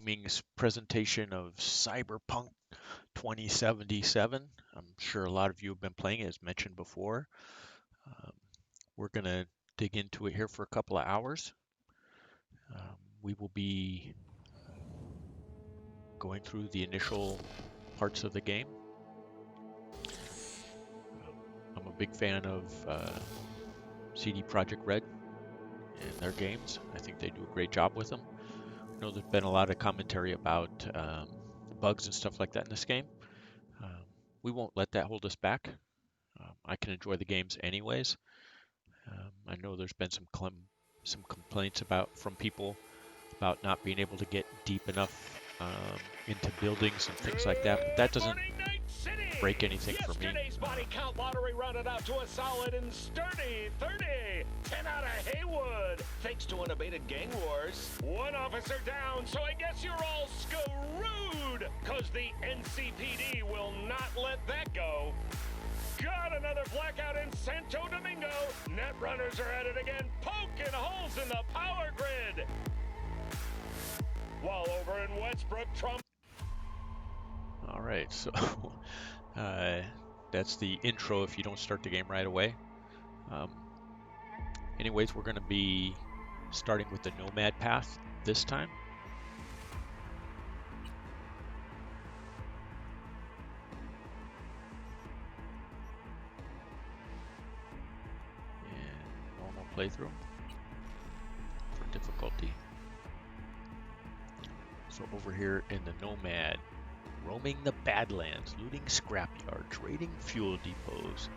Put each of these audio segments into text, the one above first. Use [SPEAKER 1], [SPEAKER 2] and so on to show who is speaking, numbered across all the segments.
[SPEAKER 1] evening's presentation of Cyberpunk 2077. I'm sure a lot of you have been playing it, as mentioned before. Um, we're going to dig into it here for a couple of hours. We will be going through the initial parts of the game. I'm a big fan of CD Projekt Red and their games. I think they do a great job with them. I know there's been a lot of commentary about bugs and stuff like that in this game. We won't let that hold us back. I can enjoy the games anyways. I know there's been some complaints from people about not being able to get deep enough into buildings and things like that, but that doesn't break anything for me.
[SPEAKER 2] Yesterday's body count lottery rounded out to a solid and sturdy 30. 10 out of Haywood, thanks to unabated gang wars. One officer down, so I guess you're all screwed, cause the NCPD will not let that go. Got another blackout in Santo Domingo. Net runners are at it again, poking holes in the power grid. While over in Westbrook, Trump.
[SPEAKER 1] All right, so that's the intro if you don't start the game right away. Anyways, we're going to be starting with the Nomad path this time. And normal playthrough for difficulty. So over here in the Nomad, roaming the Badlands, looting scrapyards, raiding fuel depots,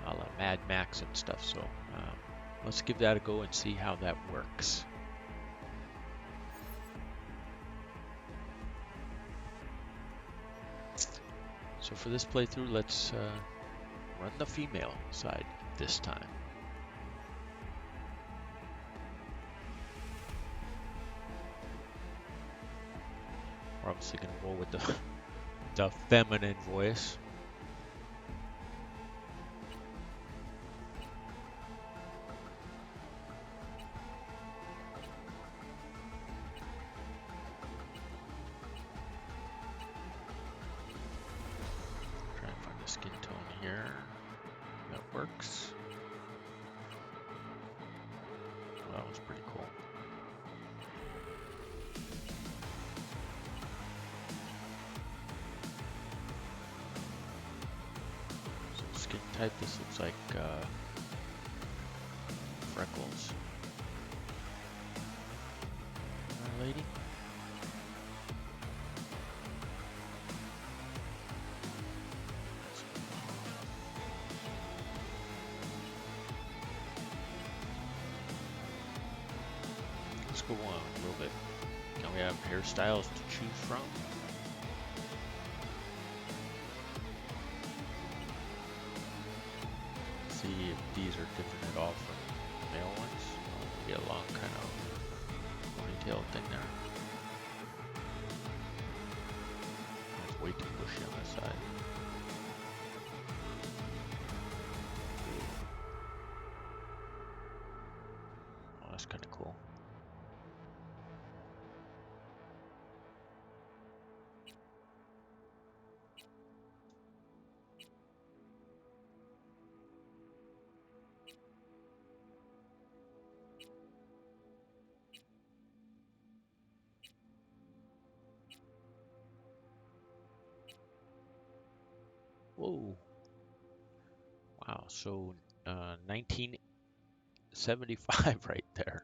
[SPEAKER 1] a la Mad Max and stuff. So let's give that a go and see how that works. So for this playthrough, let's run the female side this time. We're obviously going to roll with the feminine voice. Try and find the skin tone here. That works. Well, that was pretty cool. Skin type, this looks like freckles. My lady. Let's go on a little bit. Now we have hairstyles to choose from. See if these are different at all from male ones. We get a long kind of ponytail thing there. That's way too bushy on this side. Oh, that's kind of cool. Whoa. Wow, so 1975 right there.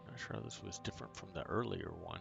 [SPEAKER 1] Not sure this was different from the earlier one.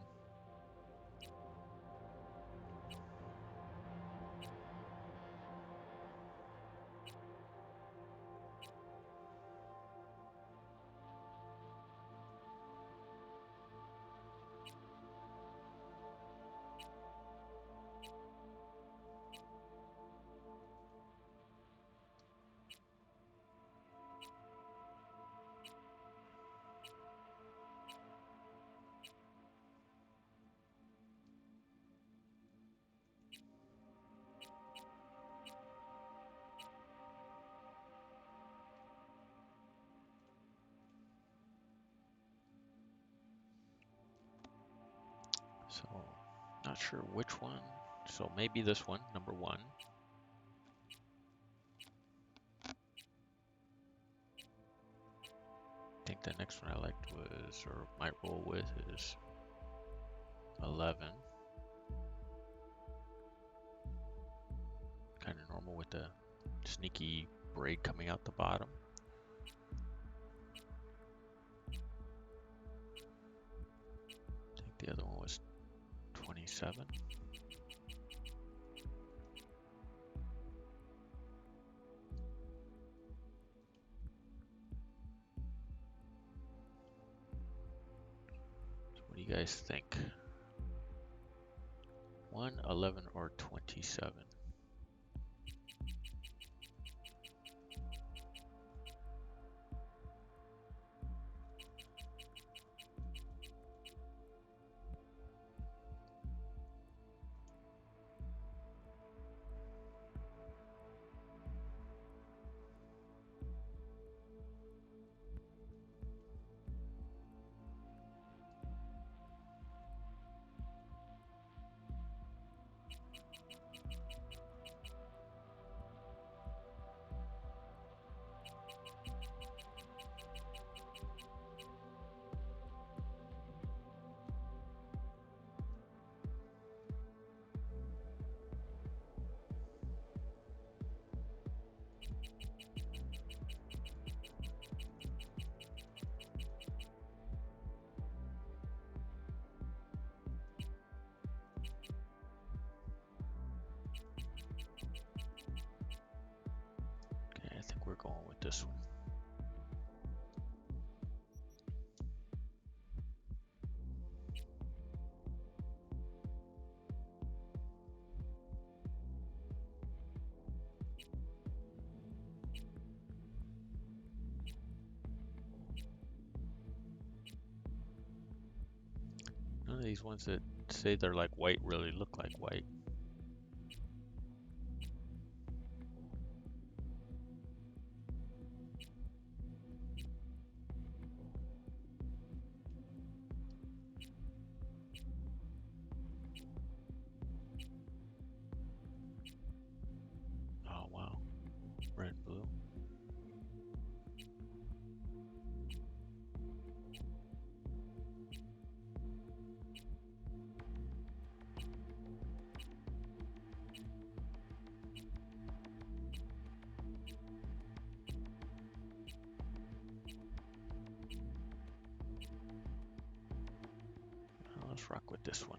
[SPEAKER 1] Not sure which one. So maybe this one, number 1. I think the next one I liked was, or might roll with, is 11. Kind of normal with the sneaky braid coming out the bottom. I think the other one was 27. So what do you guys think? 1, 11, or 27? Okay, I think we're going with this one. None of these ones that say they're like white really look like white. Oh wow, red and blue. Let's rock with this one.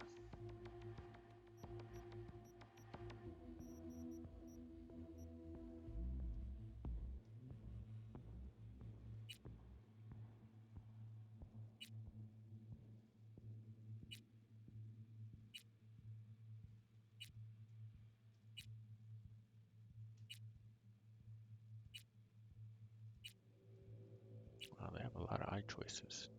[SPEAKER 1] Wow, they have a lot of eye choices.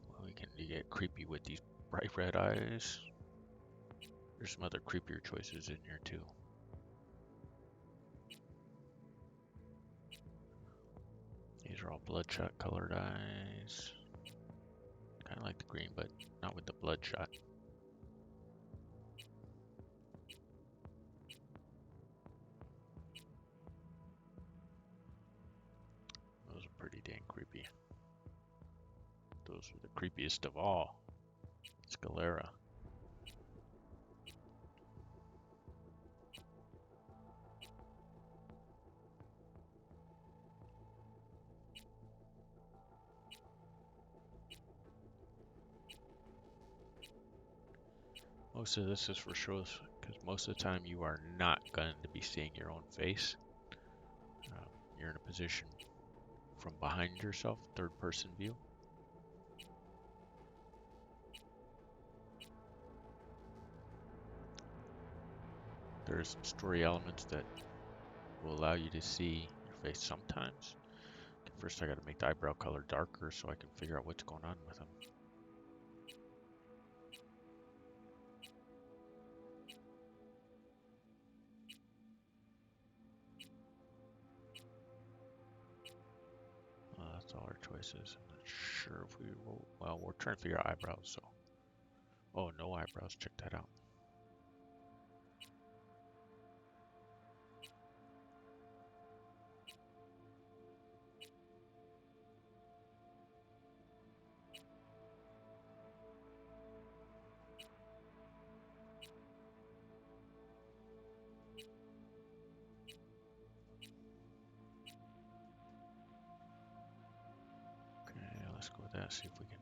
[SPEAKER 1] Well, we can get creepy with these bright red eyes. There's some other creepier choices in here too. These are all bloodshot colored eyes. Kind of like the green, but not with the bloodshot. Those are pretty dang creepy. Those are the creepiest of all. Scalera. Most of this is for shows because most of the time you are not going to be seeing your own face. You're in a position from behind yourself, third person view. There are some story elements that will allow you to see face sometimes. First, I got to make the eyebrow color darker so I can figure out what's going on with them. That's all our choices. I'm not sure if we will. Well, we're trying to figure out eyebrows, so. Oh, no eyebrows. Check that out. Let's go with that, see if we can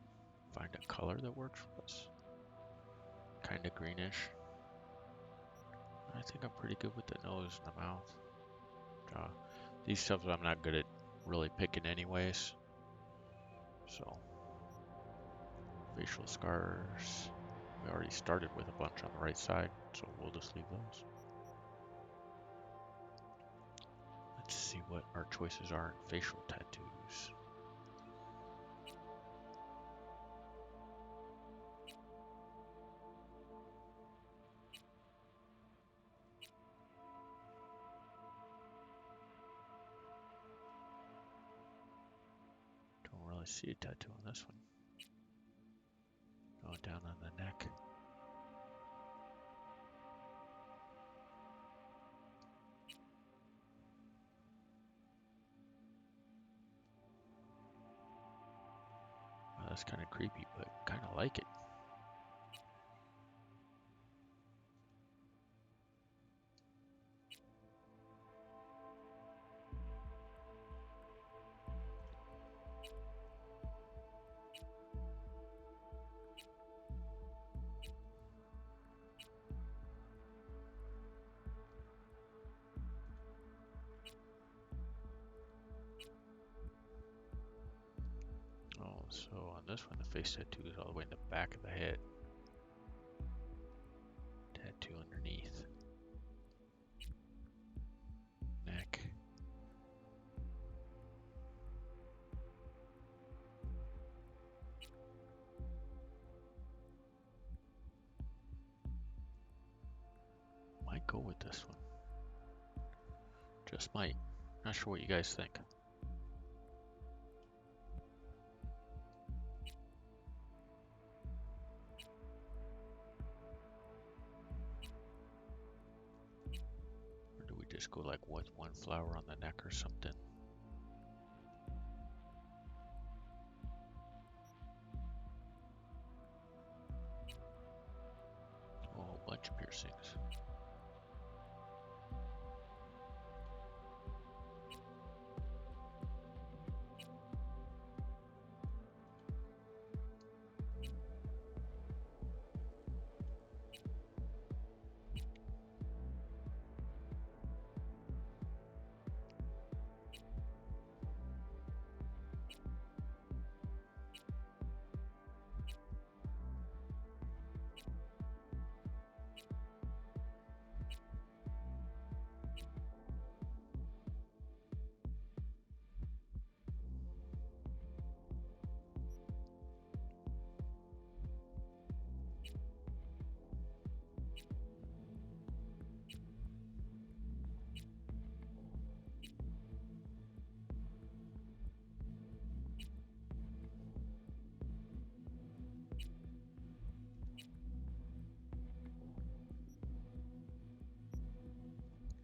[SPEAKER 1] find a color that works for us. Kind of greenish. I think I'm pretty good with the nose and the mouth. These stuff I'm not good at really picking anyways. So, facial scars. We already started with a bunch on the right side, so we'll just leave those. Let's see what our choices are in facial tattoos. Don't really see a tattoo on this one. Going down on the neck. That's kind of creepy, but kind of like it. Oh, so on this one, the face tattoo is all the way in the back of the head. Tattoo underneath. Neck. Might go with this one. Just might. Not sure what you guys think. Or do we just go like with one flower on the neck or something? Oh, a whole bunch of piercings.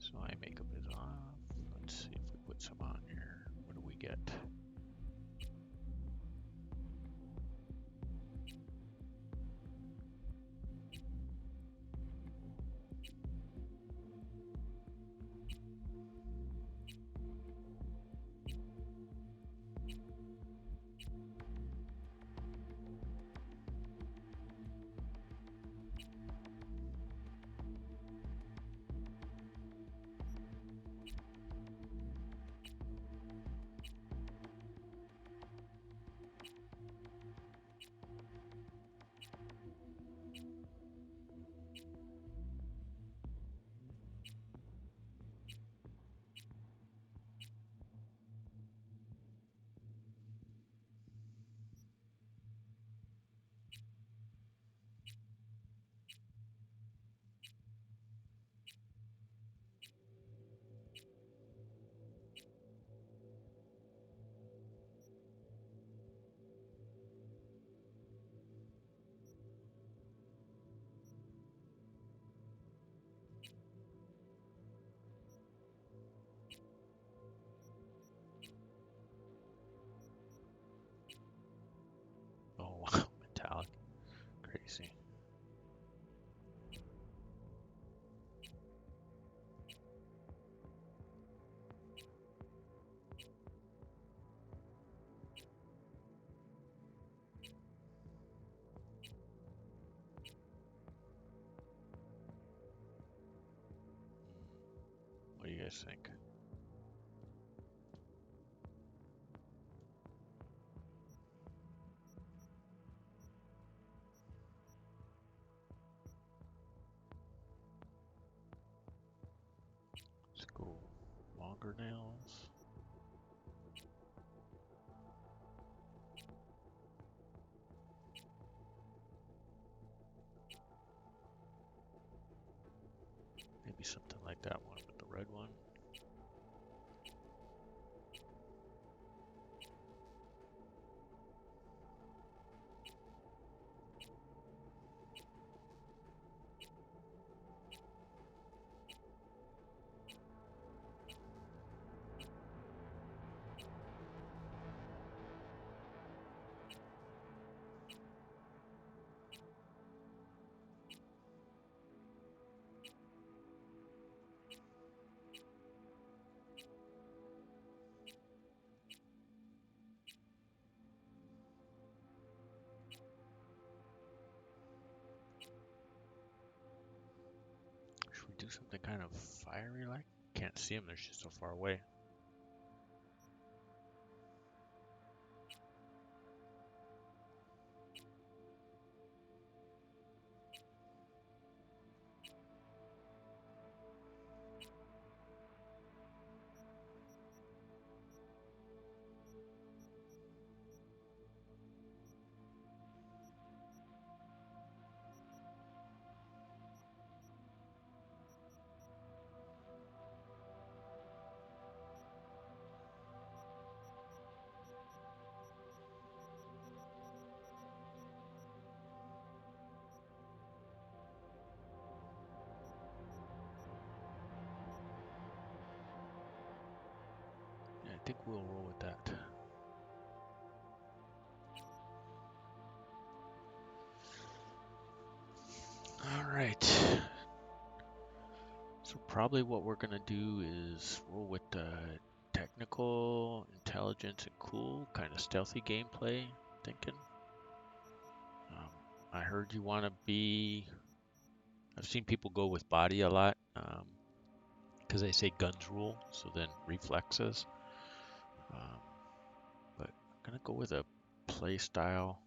[SPEAKER 1] So eye makeup is off. Let's see if we put some on here. What do we get? guys think? Let's go longer nails. Maybe something like that one with the red one. Should we do something kind of fiery like? Can't see them, they're just so far away. Yeah, I think we'll roll with that. Alright. So probably what we're gonna do is roll with technical, intelligence, and cool, kind of stealthy gameplay, thinking. I heard you want to be... I've seen people go with body a lot, because they say guns rule, so then reflexes. But I'm gonna go with a play style.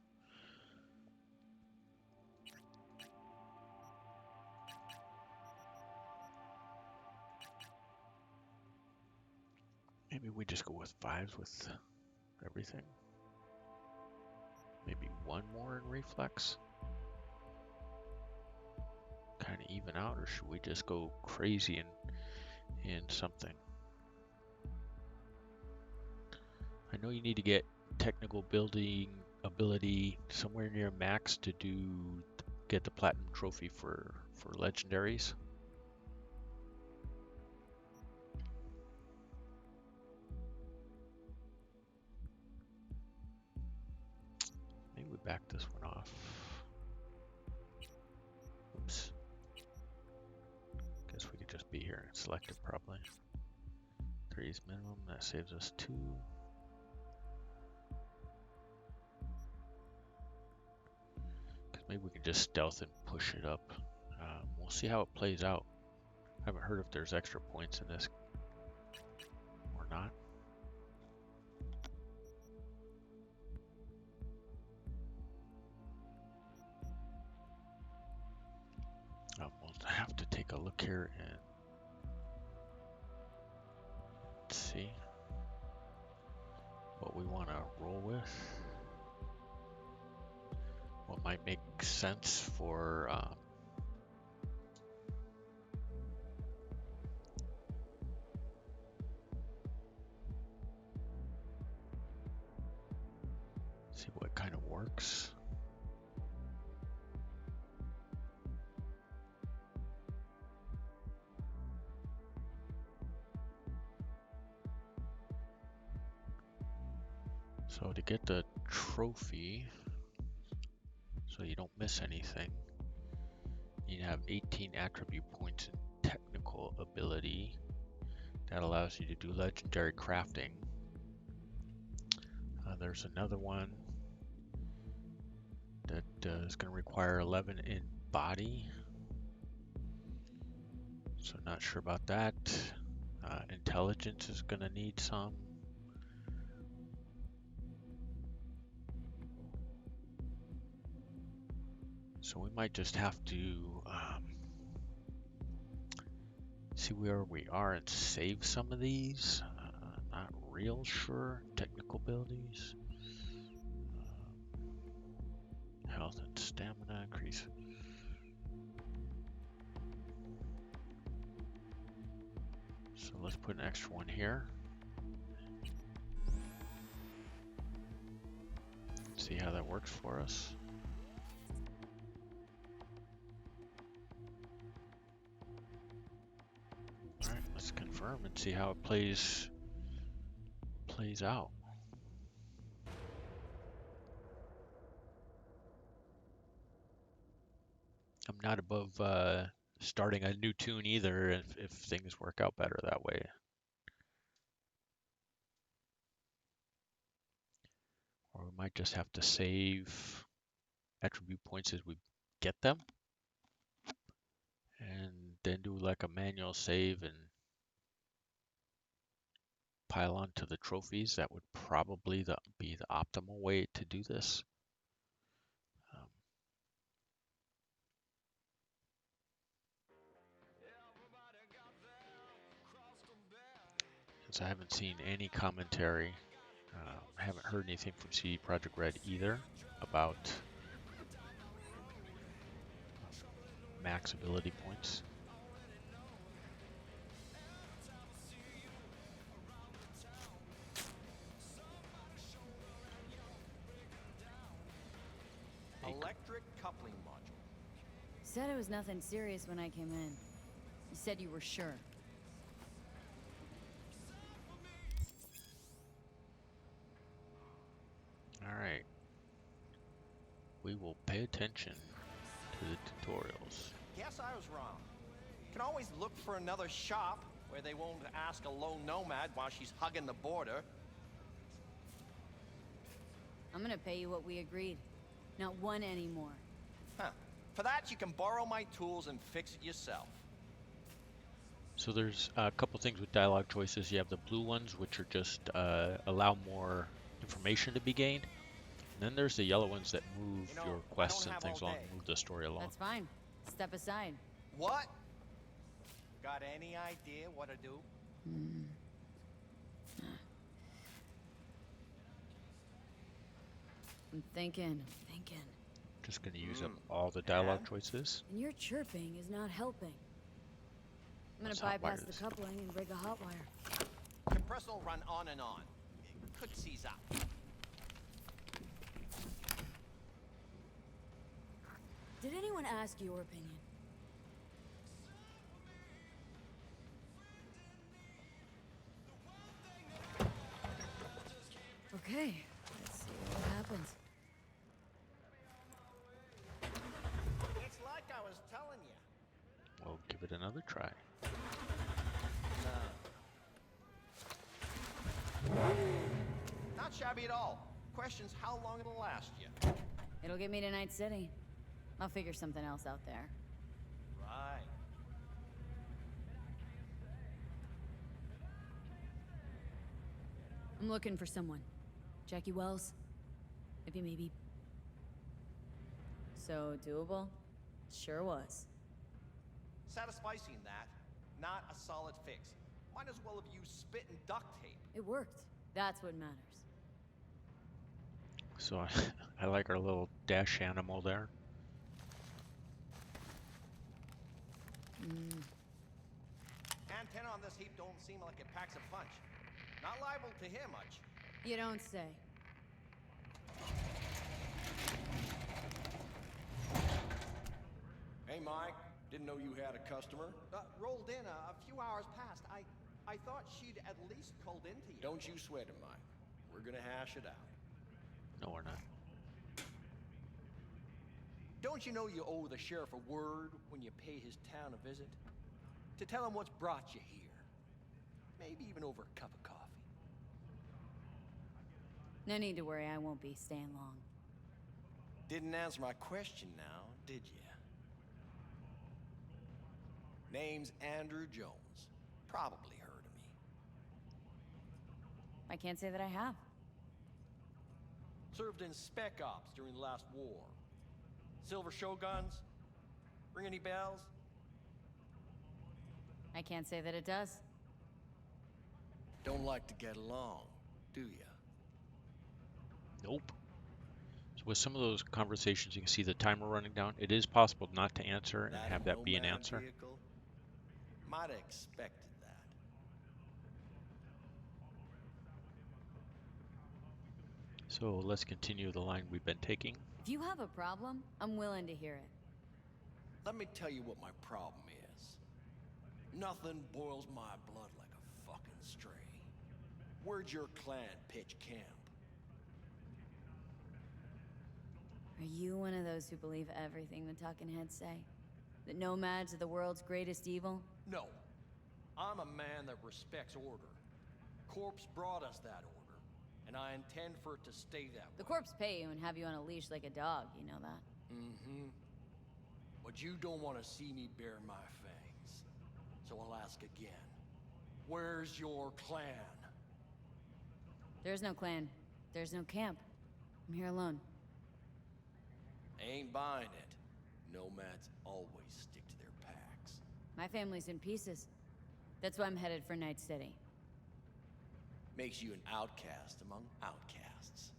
[SPEAKER 1] Maybe we just go with 5s with everything. Maybe one more in reflex. Kind of even out, or should we just go crazy in something? I know you need to get technical building ability somewhere near max to get the platinum trophy for legendaries. Maybe we back this one off. Oops. Guess we could just be here and select it probably. 3 is minimum, that saves us 2. Maybe we can just stealth and push it up. We'll see how it plays out. I haven't heard if there's extra points in this or not. We'll have to take a look here and see what we want to roll with. What might make sense for see what kind of works. So to get the trophy, so you don't miss anything, you have 18 attribute points in technical ability. That allows you to do legendary crafting. There's another one that is going to require 11 in body. So not sure about that. Intelligence is gonna need some. So we might just have to see where we are and save some of these. Not real sure. Technical abilities. Health and stamina increase. So let's put an extra one here. See how that works for us. All right, let's confirm and see how it plays out. I'm not above starting a new tune either if things work out better that way. Or we might just have to save attribute points as we get them. And then do like a manual save and pile onto the trophies. That would probably be the optimal way to do this. Since I haven't seen any commentary, I haven't heard anything from CD Projekt Red either about max ability points.
[SPEAKER 3] Electric coupling module.
[SPEAKER 4] Said it was nothing serious when I came in. You said you were sure.
[SPEAKER 1] All right. We will pay attention to the tutorials.
[SPEAKER 3] Guess I was wrong. Can always look for another shop where they won't ask a lone nomad while she's hugging the border.
[SPEAKER 4] I'm gonna pay you what we agreed. Not one anymore.
[SPEAKER 3] Huh. For that, you can borrow my tools and fix it yourself.
[SPEAKER 1] So there's a couple things with dialogue choices. You have the blue ones, which are just allow more information to be gained. And then there's the yellow ones that move your quests and things along, move the story along.
[SPEAKER 4] That's fine. Step aside.
[SPEAKER 3] What? Got any idea what to do?
[SPEAKER 4] I'm thinking.
[SPEAKER 1] Just going to use up all the dialogue choices.
[SPEAKER 4] And your chirping is not helping. I'm gonna
[SPEAKER 1] That's hot
[SPEAKER 4] bypass the
[SPEAKER 1] wires.
[SPEAKER 4] coupling and break a hot wire.
[SPEAKER 3] Compressor will run on and on. It could seize up.
[SPEAKER 4] Did anyone ask your opinion? Okay, let's see what happens.
[SPEAKER 3] It's like I was telling you.
[SPEAKER 1] We'll give it another try.
[SPEAKER 3] Not shabby at all. Question's how long it'll last you.
[SPEAKER 4] It'll get me to Night City. I'll figure something else out there.
[SPEAKER 3] Right.
[SPEAKER 4] I'm looking for someone. Jackie Wells? Maybe. So doable? Sure was.
[SPEAKER 3] Satisficing that, not a solid fix. Might as well have used spit and duct tape.
[SPEAKER 4] It worked. That's what matters.
[SPEAKER 1] So I like our little dash animal there.
[SPEAKER 3] Antenna on this heap don't seem like it packs a punch. Not liable to hear much.
[SPEAKER 4] You don't say.
[SPEAKER 5] Hey, Mike. Didn't know you had a customer.
[SPEAKER 3] Rolled in a few hours past. I thought she'd at least called into you.
[SPEAKER 5] Don't you sweat it, Mike. We're gonna hash it out.
[SPEAKER 1] No, we're not.
[SPEAKER 3] Don't you know you owe the sheriff a word when you pay his town a visit? To tell him what's brought you here. Maybe even over a cup of coffee.
[SPEAKER 4] No need to worry, I won't be staying long.
[SPEAKER 3] Didn't answer my question now, did you? Name's Andrew Jones. Probably heard of me.
[SPEAKER 4] I can't say that I have.
[SPEAKER 3] Served in Spec Ops during the last war. Silver Shoguns? Ring any bells?
[SPEAKER 4] I can't say that it does.
[SPEAKER 3] Don't like to get along, do ya?
[SPEAKER 1] Nope. So with some of those conversations, you can see the timer running down. It is possible not to answer and have that be an
[SPEAKER 3] Nomad
[SPEAKER 1] answer.
[SPEAKER 3] vehicle? Might have expected that.
[SPEAKER 1] So let's continue the line we've been taking.
[SPEAKER 4] If you have a problem, I'm willing to hear it.
[SPEAKER 3] Let me tell you what my problem is. Nothing boils my blood like a fucking stray. Where'd your clan pitch camp?
[SPEAKER 4] Are you one of those who believe everything the talking heads say? That nomads are the world's greatest evil?
[SPEAKER 3] No. I'm a man that respects order. Corpse brought us that order, and I intend for it to stay that way.
[SPEAKER 4] The corpse pay you and have you on a leash like a dog, you know that?
[SPEAKER 3] Mm-hmm. But you don't want to see me bare my fangs. So I'll ask again. Where's your clan?
[SPEAKER 4] There's no clan. There's no camp. I'm here alone.
[SPEAKER 3] Ain't buying it. Nomads always stick to their packs.
[SPEAKER 4] My family's in pieces. That's why I'm headed for Night City.
[SPEAKER 3] Makes you an outcast among outcasts.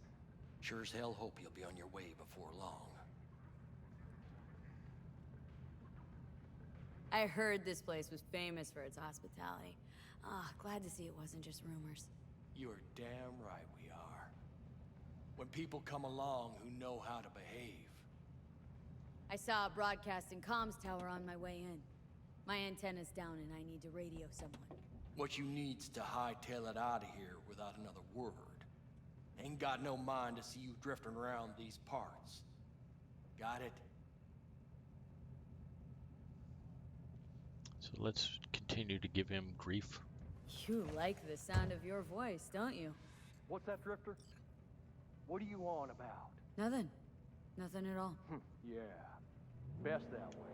[SPEAKER 3] Sure as hell hope you'll be on your way before long.
[SPEAKER 4] I heard this place was famous for its hospitality. Ah, glad to see it wasn't just rumors.
[SPEAKER 3] You're damn right we are. When people come along who know how to behave.
[SPEAKER 4] I saw a broadcasting comms tower on my way in. My antenna's down and I need to radio someone.
[SPEAKER 3] What you need's to hightail it out of here without another word. Ain't got no mind to see you drifting around these parts. Got it?
[SPEAKER 1] So let's continue to give him grief.
[SPEAKER 4] You like the sound of your voice, don't you?
[SPEAKER 3] What's that, Drifter? What are you on about?
[SPEAKER 4] Nothing. Nothing at all.
[SPEAKER 3] Yeah. Best that way.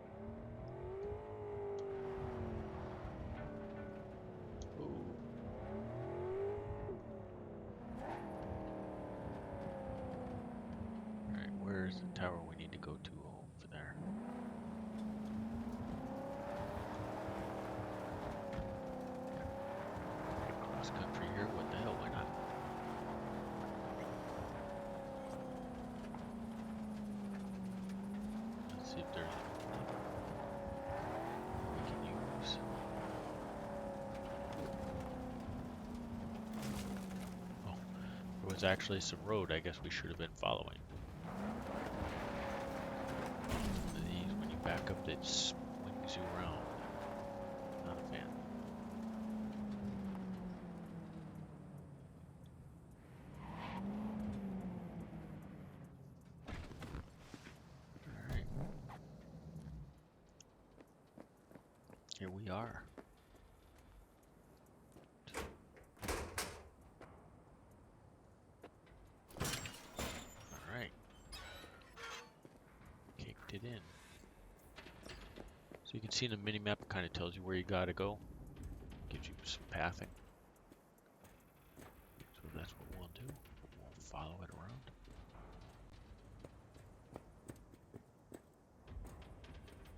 [SPEAKER 1] Alright, where's the tower we need to go to? Over there. Cross country here, what the hell, why not? Let's see if there's anything we can use. Oh, there was actually some road I guess we should have been following. These, when you back up, it swings you around. Not a fan. Alright. Here we are. Alright. Kicked it in. So you can see in the mini-map, it kind of tells you where you gotta go. Gives you some pathing. So that's what we'll do. We'll follow it around.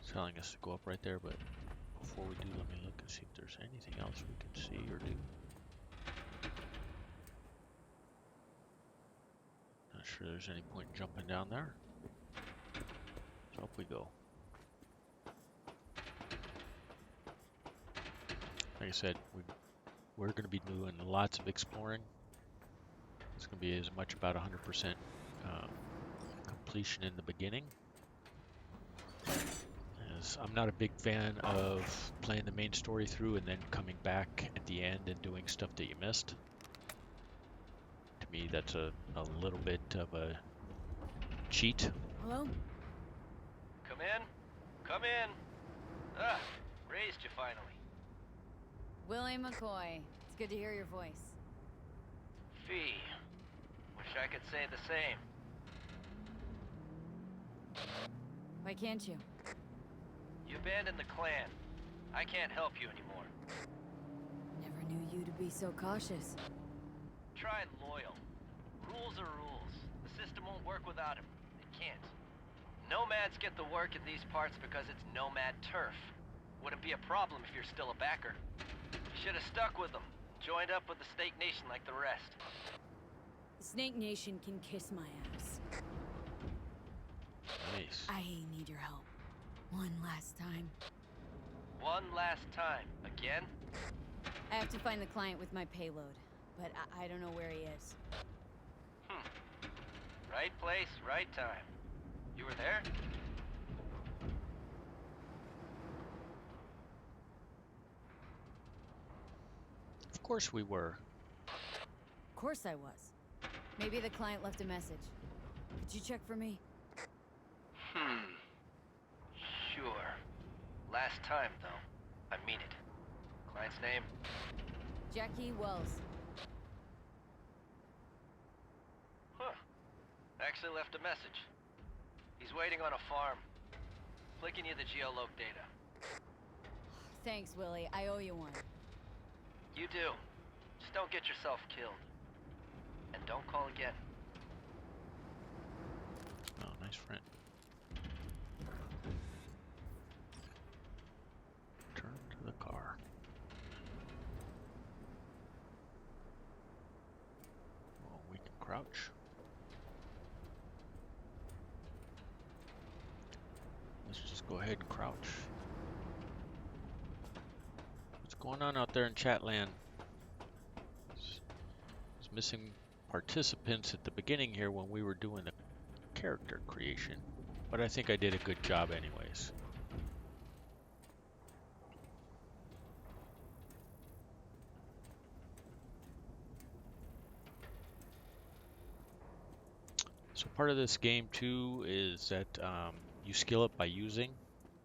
[SPEAKER 1] It's telling us to go up right there, but before we do, let me look and see if there's anything else we can see or do. Not sure there's any point in jumping down there. So up we go. Like I said, we're going to be doing lots of exploring. It's going to be as much about 100% completion in the beginning. As I'm not a big fan of playing the main story through and then coming back at the end and doing stuff that you missed. To me, that's a little bit of a cheat.
[SPEAKER 4] Hello?
[SPEAKER 6] Come in. Come in. Ah, raised you finally.
[SPEAKER 4] Willie McCoy. It's good to hear your voice.
[SPEAKER 6] Fee. Wish I could say the same.
[SPEAKER 4] Why can't you?
[SPEAKER 6] You abandoned the clan. I can't help you anymore.
[SPEAKER 4] Never knew you to be so cautious.
[SPEAKER 6] try loyal. Rules are rules. The system won't work without him. It can't. Nomads get the work in these parts because it's Nomad turf. Wouldn't be a problem if you're still a backer. You should have stuck with them. Joined up with the Snake Nation like the rest.
[SPEAKER 4] The Snake Nation can kiss my ass.
[SPEAKER 1] Nice.
[SPEAKER 4] I need your help. One last time.
[SPEAKER 6] One last time. Again?
[SPEAKER 4] I have to find the client with my payload, but I don't know where he is.
[SPEAKER 6] Right place, right time. You were there?
[SPEAKER 1] Of course we were.
[SPEAKER 4] Of course I was. Maybe the client left a message. Could you check for me?
[SPEAKER 6] Sure. Last time, though. I mean it. Client's name?
[SPEAKER 4] Jackie Wells.
[SPEAKER 6] Huh. Actually left a message. He's waiting on a farm. Flicking you the geoloc data.
[SPEAKER 4] Thanks, Willie. I owe you one.
[SPEAKER 6] You do. Just don't get yourself killed. And don't call again.
[SPEAKER 1] Oh, nice friend. Turn to the car. Well, we can crouch. Let's just go ahead and crouch. What's going on out there in Chatland? It's missing participants at the beginning here when we were doing the character creation, but I think I did a good job anyways. So part of this game too is that you skill up by using,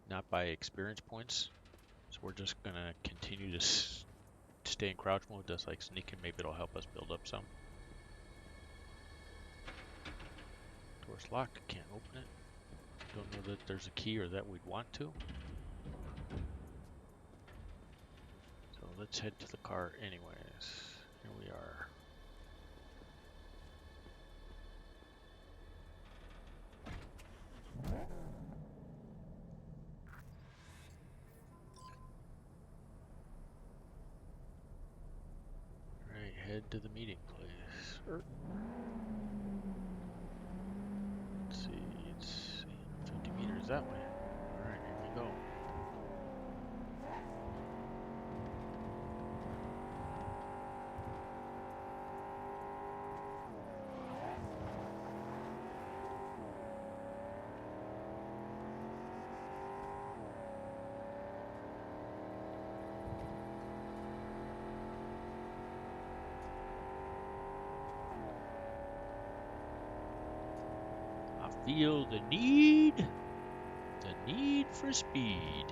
[SPEAKER 1] not by experience points. So we're just gonna continue to stay in crouch mode, just like sneaking. Maybe it'll help us build up some. Door's locked, can't open it. Don't know that there's a key or that we'd want to. So let's head to the car anyways. Here we are. Alright, head to the meeting place. Let's see, it's 50 meters that way. Alright, here we go. Feel the need for speed.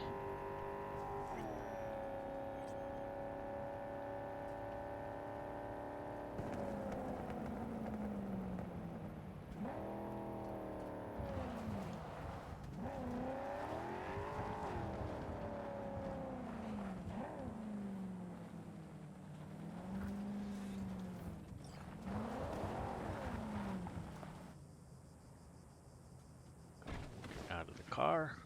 [SPEAKER 1] Out of the car.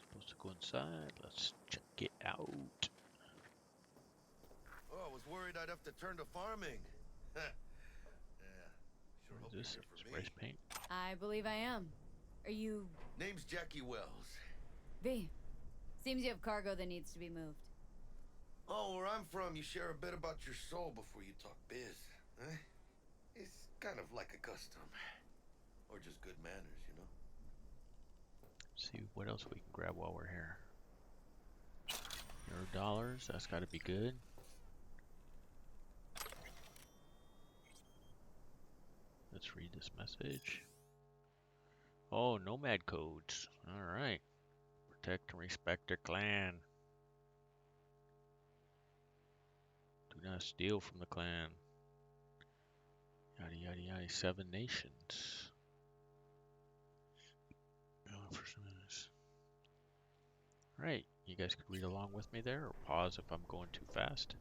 [SPEAKER 1] Supposed to go inside. Let's check it out.
[SPEAKER 7] Oh, I was worried I'd have to turn to farming. Yeah, sure
[SPEAKER 1] What
[SPEAKER 7] hope
[SPEAKER 1] is this?
[SPEAKER 7] you're here for
[SPEAKER 1] Spray
[SPEAKER 7] me.
[SPEAKER 1] paint.
[SPEAKER 4] I believe I am. Are you...
[SPEAKER 7] Name's Jackie Wells.
[SPEAKER 4] V? Seems you have cargo that needs to be moved.
[SPEAKER 7] Oh, where I'm from, you share a bit about your soul before you talk biz. Eh? It's kind of like a custom. Or just good manners, you know?
[SPEAKER 1] See what else we can grab while we're here. $0. That's got to be good. Let's read this message. Oh, Nomad codes. All right. Protect and respect their clan. Do not steal from the clan. Yada yada yada. 7 nations. Alright, you guys could read along with me there, or pause if I'm going too fast.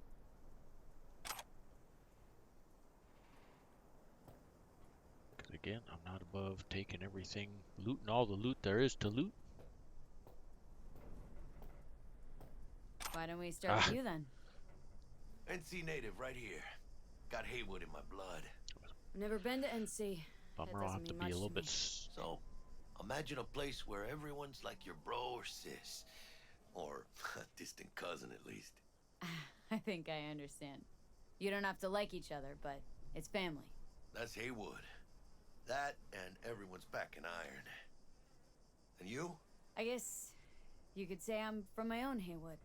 [SPEAKER 1] Because again, I'm not above taking everything, looting all the loot there is to loot.
[SPEAKER 4] Why don't we start with you then?
[SPEAKER 7] NC native right here. Got Haywood in my blood.
[SPEAKER 4] Never been to NC.
[SPEAKER 1] Bummer, I'll have to be a little bit.
[SPEAKER 7] So, imagine a place where everyone's like your bro or sis. Or a distant cousin, at least.
[SPEAKER 4] I think I understand. You don't have to like each other, but it's family.
[SPEAKER 7] That's Haywood. That and everyone's back in iron. And you?
[SPEAKER 4] I guess you could say I'm from my own Haywood.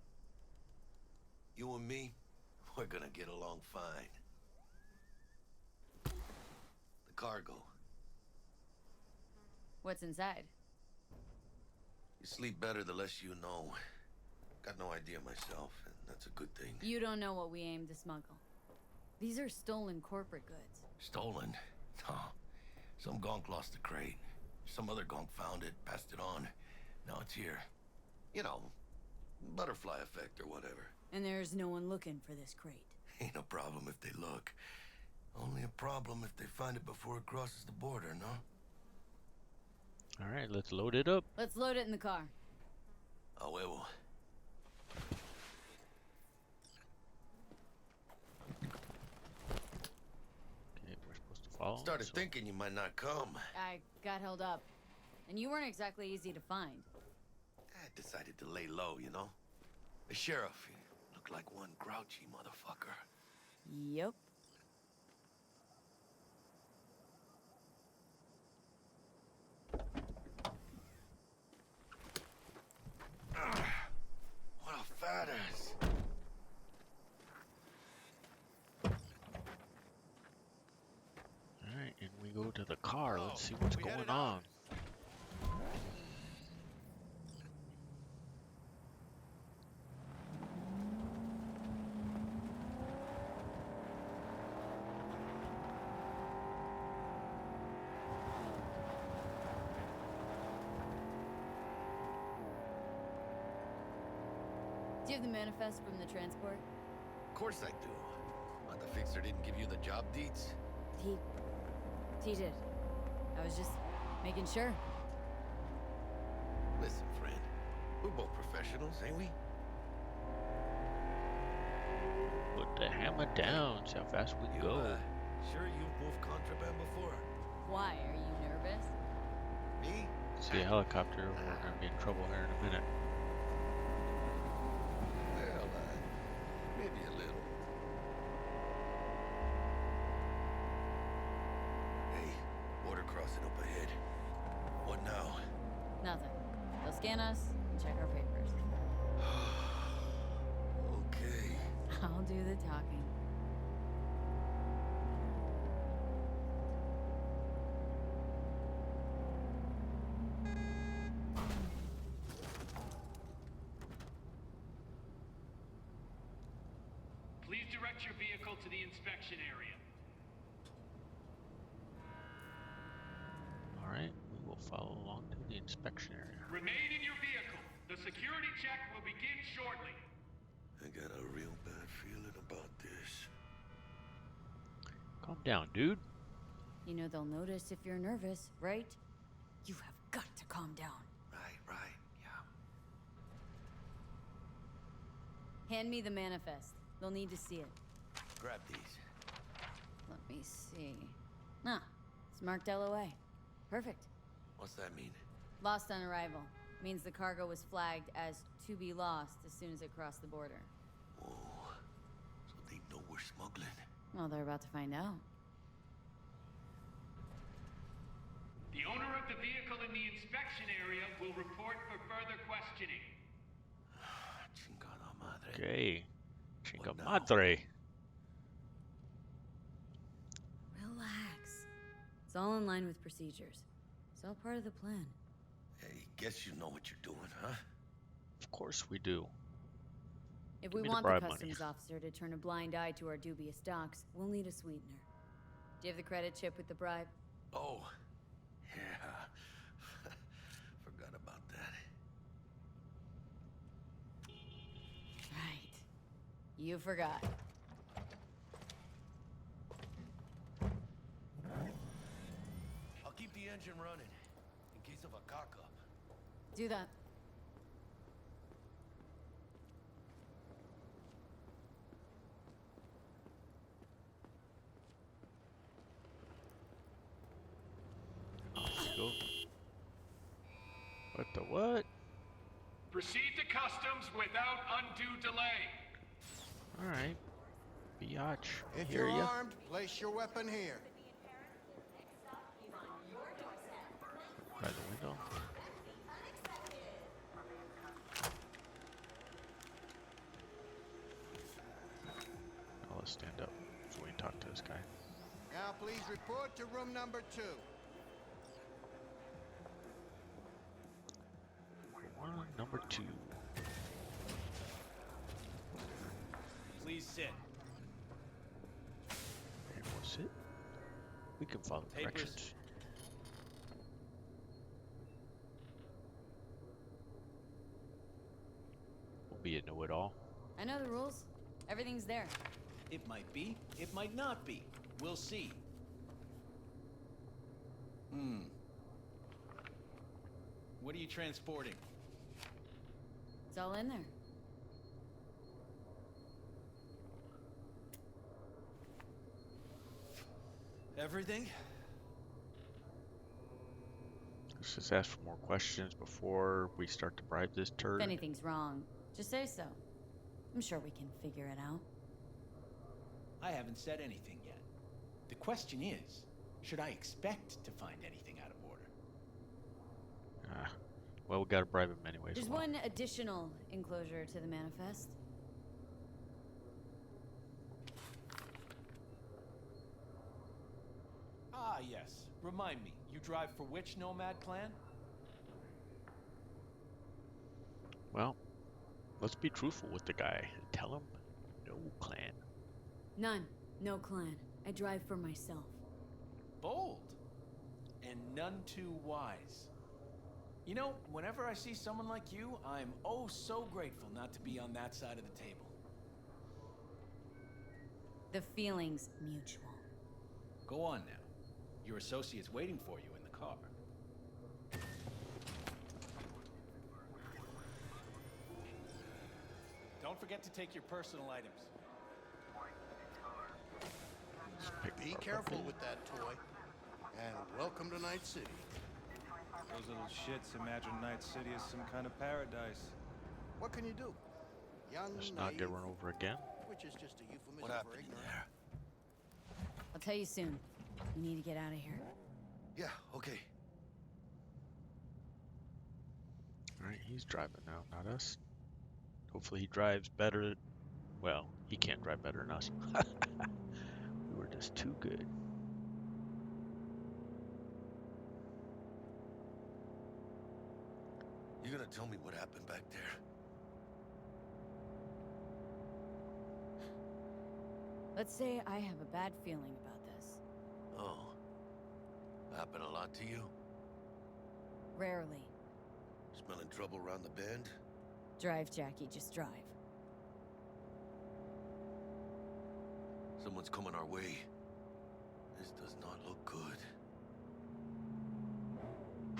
[SPEAKER 7] You and me, we're gonna get along fine. The cargo.
[SPEAKER 4] What's inside?
[SPEAKER 7] You sleep better the less you know. Got no idea myself, and that's a good thing.
[SPEAKER 4] You don't know what we aim to smuggle. These are stolen corporate goods.
[SPEAKER 7] Stolen? No. Some gonk lost the crate. Some other gonk found it, passed it on. Now it's here. You know, butterfly effect or whatever.
[SPEAKER 4] And there's no one looking for this crate.
[SPEAKER 7] Ain't a problem if they look. Only a problem if they find it before it crosses the border, no?
[SPEAKER 1] Alright, let's load it up.
[SPEAKER 4] Let's load it in the car.
[SPEAKER 7] A huevo.
[SPEAKER 1] Okay, we're supposed to follow.
[SPEAKER 7] Started thinking you might not come.
[SPEAKER 4] I got held up. And you weren't exactly easy to find.
[SPEAKER 7] I decided to lay low, you know? The sheriff, he looked like one grouchy motherfucker.
[SPEAKER 4] Yep.
[SPEAKER 7] What a fat ass.
[SPEAKER 1] Alright, and we go to the car. Let's see what's going on.
[SPEAKER 4] Do you have the manifest from the transport?
[SPEAKER 7] Of course I do. But the fixer didn't give you the job deeds?
[SPEAKER 4] He did. I was just making sure.
[SPEAKER 7] Listen, friend. We're both professionals, ain't we?
[SPEAKER 1] Put the hammer down. See how fast we can go.
[SPEAKER 7] Sure you've moved contraband before?
[SPEAKER 4] Why? Are you nervous?
[SPEAKER 7] Me?
[SPEAKER 1] See a helicopter. We're gonna be in trouble here in a minute.
[SPEAKER 7] Well, maybe a little. Hey, border crossing up ahead. What now?
[SPEAKER 4] Nothing. They'll scan us and check our papers.
[SPEAKER 7] Okay.
[SPEAKER 4] I'll do the talking.
[SPEAKER 8] Please direct your vehicle to the inspection area.
[SPEAKER 1] Alright, we will follow along to the inspection area.
[SPEAKER 8] Remain in your vehicle. The security check will begin shortly.
[SPEAKER 7] I got a real bad feeling about this.
[SPEAKER 1] Calm down, dude.
[SPEAKER 4] You know they'll notice if you're nervous, right? You have got to calm down.
[SPEAKER 7] Right, yeah.
[SPEAKER 4] Hand me the manifest. They'll need to see it.
[SPEAKER 7] Grab these.
[SPEAKER 4] Let me see. Ah, it's marked LOA. Perfect.
[SPEAKER 7] What's that mean?
[SPEAKER 4] Lost on arrival. Means the cargo was flagged as to be lost as soon as it crossed the border.
[SPEAKER 7] Oh, so they know we're smuggling.
[SPEAKER 4] Well, they're about to find out.
[SPEAKER 8] The owner of the vehicle in the inspection area will report for further questioning.
[SPEAKER 7] Chingada madre.
[SPEAKER 1] Okay. Chinga
[SPEAKER 7] What now?
[SPEAKER 1] madre.
[SPEAKER 4] Relax. It's all in line with procedures. It's all part of the plan.
[SPEAKER 7] Hey, guess you know what you're doing, huh?
[SPEAKER 1] Of course we do.
[SPEAKER 4] If
[SPEAKER 1] Give
[SPEAKER 4] we
[SPEAKER 1] me the
[SPEAKER 4] want the
[SPEAKER 1] bribe money.
[SPEAKER 4] customs officer to turn a blind eye to our dubious docks, we'll need a sweetener. Do you have the credit chip with the bribe?
[SPEAKER 7] Oh, yeah. Forgot about that.
[SPEAKER 4] You forgot.
[SPEAKER 7] I'll keep the engine running in case of a cock-up.
[SPEAKER 4] Do that.
[SPEAKER 1] Let's go. What the what?
[SPEAKER 8] Proceed to customs without undue delay.
[SPEAKER 1] All right. Biatch.
[SPEAKER 9] If
[SPEAKER 1] Hear
[SPEAKER 9] you're
[SPEAKER 1] ya.
[SPEAKER 9] armed, place your weapon here.
[SPEAKER 1] By the window. Now let's stand up so we can talk to this guy.
[SPEAKER 9] Now please report to room number 2.
[SPEAKER 1] Number 2.
[SPEAKER 5] Please sit.
[SPEAKER 1] And we'll sit. We can follow
[SPEAKER 5] Papers.
[SPEAKER 1] directions. We'll be a know-it-all.
[SPEAKER 4] I know the rules. Everything's there.
[SPEAKER 5] It might be, it might not be. We'll see. What are you transporting?
[SPEAKER 4] It's all in there.
[SPEAKER 5] Everything?
[SPEAKER 1] Let's just ask for more questions before we start to bribe this turd.
[SPEAKER 4] If anything's wrong, just say so. I'm sure we can figure it out.
[SPEAKER 5] I haven't said anything yet. The question is, should I expect to find anything out of order?
[SPEAKER 1] Well, we gotta bribe him anyways.
[SPEAKER 4] There's one additional enclosure to the manifest.
[SPEAKER 5] Ah, yes. Remind me, you drive for which Nomad clan?
[SPEAKER 1] Well, let's be truthful with the guy. Tell him no clan.
[SPEAKER 4] None. No clan. I drive for myself.
[SPEAKER 5] Bold. And none too wise. You know, whenever I see someone like you, I'm oh so grateful not to be on that side of the table.
[SPEAKER 4] The feeling's mutual.
[SPEAKER 5] Go on now. Your associate's waiting for you in the car. Don't forget to take your personal items.
[SPEAKER 9] Be careful with that toy. And welcome to Night City.
[SPEAKER 10] Those little shits imagine Night City as some kind of paradise.
[SPEAKER 9] What can you do? Young,
[SPEAKER 1] Let's not get
[SPEAKER 9] naive,
[SPEAKER 1] run over again.
[SPEAKER 9] which is just a euphemism
[SPEAKER 7] What
[SPEAKER 9] for
[SPEAKER 7] happened in
[SPEAKER 9] ignorant.
[SPEAKER 7] there?
[SPEAKER 4] I'll tell you soon. We need to get out of here.
[SPEAKER 7] Yeah, okay.
[SPEAKER 1] Alright, he's driving now, not us. Hopefully he drives better. Well, he can't drive better than us. We were just too good.
[SPEAKER 7] You gonna tell me what happened back there?
[SPEAKER 4] Let's say I have a bad feeling about this.
[SPEAKER 7] Oh. Happened a lot to you?
[SPEAKER 4] Rarely.
[SPEAKER 7] Smelling trouble around the bend?
[SPEAKER 4] Drive, Jackie, just drive.
[SPEAKER 7] Someone's coming our way. This does not look good.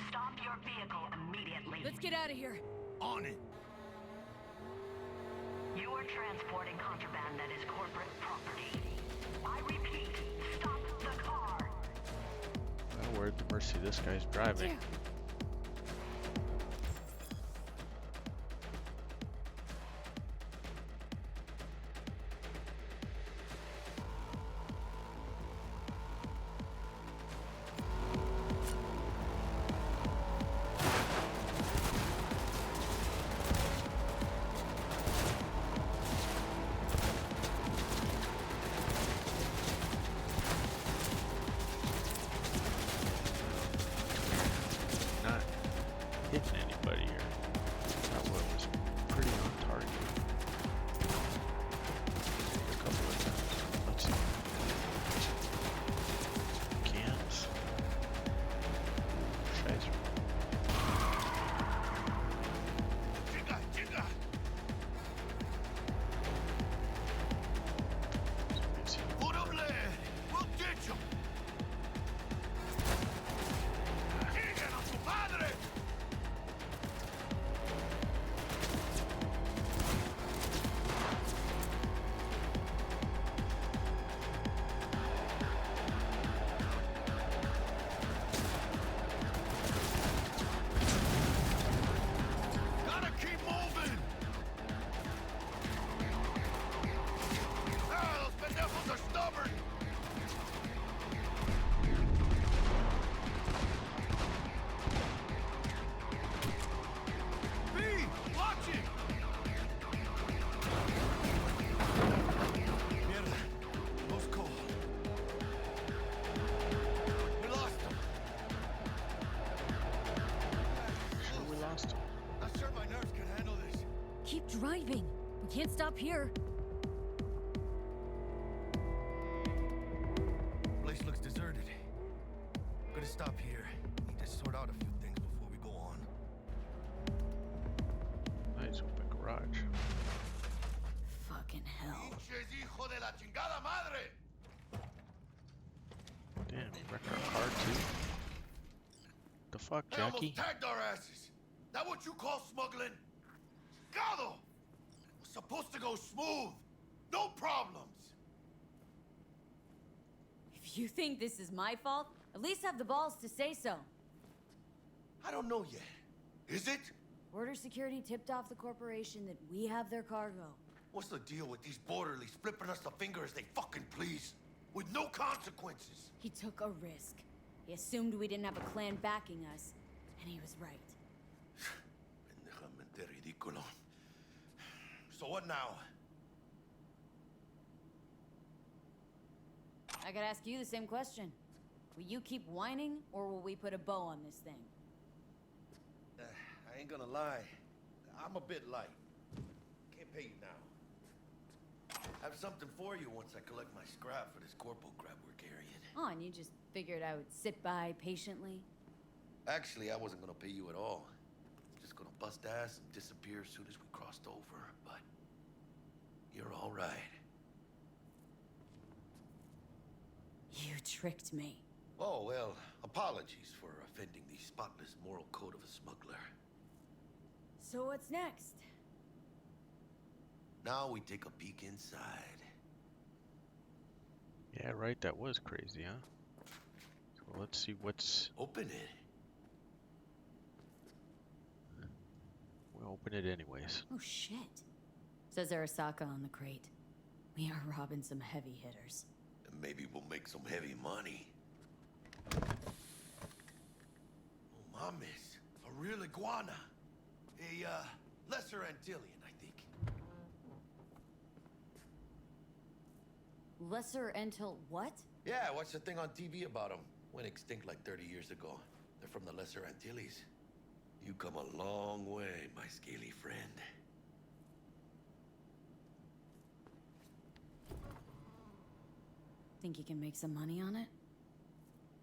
[SPEAKER 11] Stop your vehicle immediately.
[SPEAKER 4] Let's get out of here.
[SPEAKER 7] On it!
[SPEAKER 11] You are transporting contraband that is corporate property. I repeat, stop the car.
[SPEAKER 1] Well, we're at the mercy of this guy's driving.
[SPEAKER 4] Damn.
[SPEAKER 1] Not hitting anybody here. That was pretty on target. A couple of times. Let's see. Cans. Scheiße.
[SPEAKER 7] Jigga, jigga!
[SPEAKER 4] can't stop here.
[SPEAKER 7] Place looks deserted. Gonna stop here. Need to sort out a few things before we go on.
[SPEAKER 1] Nice open garage.
[SPEAKER 4] Fucking hell.
[SPEAKER 7] Pinches hijo de la chingada madre!
[SPEAKER 1] Damn, wrecked our car too. The fuck,
[SPEAKER 7] They
[SPEAKER 1] Jackie?
[SPEAKER 7] almost tagged our asses. That what you call smuggling? Gado! Was supposed to go smooth. No problems.
[SPEAKER 4] If you think this is my fault, at least have the balls to say so.
[SPEAKER 7] I don't know yet. Is it?
[SPEAKER 4] Border security tipped off the corporation that we have their cargo.
[SPEAKER 7] What's the deal with these borderlies flipping us the finger as they fucking please? With no consequences.
[SPEAKER 4] He took a risk. He assumed we didn't have a clan backing us, and he was right.
[SPEAKER 7] Pendejamente ridículo. So what now?
[SPEAKER 4] I could ask you the same question. Will you keep whining, or will we put a bow on this thing?
[SPEAKER 7] I ain't gonna lie. I'm a bit light. Can't pay you now. Have something for you once I collect my scrap for this corporal crap we're carrying.
[SPEAKER 4] Oh, and you just figured I would sit by patiently?
[SPEAKER 7] Actually, I wasn't gonna pay you at all. Just gonna bust ass and disappear as soon as we crossed over, but you're all right.
[SPEAKER 4] You tricked me.
[SPEAKER 7] Oh, well, apologies for offending the spotless moral code of a smuggler.
[SPEAKER 4] So what's next?
[SPEAKER 7] Now we take a peek inside.
[SPEAKER 1] Yeah, right, that was crazy, huh? So let's see what's...
[SPEAKER 7] Open it.
[SPEAKER 1] We'll open it anyways.
[SPEAKER 4] Oh, shit. Says Arasaka on the crate. We are robbing some heavy hitters.
[SPEAKER 7] And maybe we'll make some heavy money. Oh, mames. A real iguana. A, lesser Antillean, I think.
[SPEAKER 4] Lesser Entil what?
[SPEAKER 7] Yeah, watched the thing on TV about them. Went extinct like 30 years ago. They're from the Lesser Antilles. You come a long way, my scaly friend.
[SPEAKER 4] Think you can make some money on it?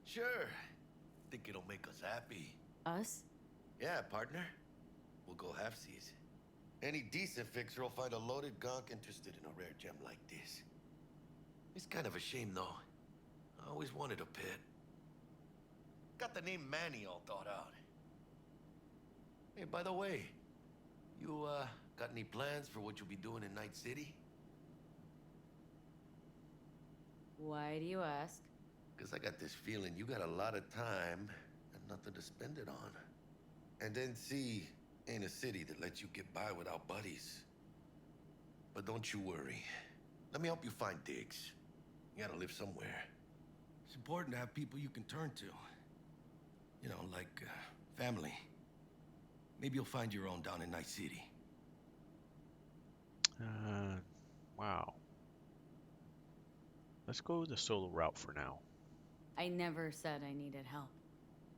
[SPEAKER 7] Sure. Think it'll make us happy.
[SPEAKER 4] Us?
[SPEAKER 7] Yeah, partner. We'll go halfsies. Any decent fixer will find a loaded gonk interested in a rare gem like this. It's kind of a shame, though. I always wanted a pet. Got the name Manny all thought out. Hey, by the way, you, got any plans for what you'll be doing in Night City?
[SPEAKER 4] Why do you ask?
[SPEAKER 7] Because I got this feeling you got a lot of time and nothing to spend it on. And NC ain't a city that lets you get by without buddies. But don't you worry. Let me help you find digs. You gotta live somewhere. It's important to have people you can turn to. You know, like, family. Maybe you'll find your own down in Night City.
[SPEAKER 1] Wow. Let's go the solo route for now.
[SPEAKER 4] I never said I needed help.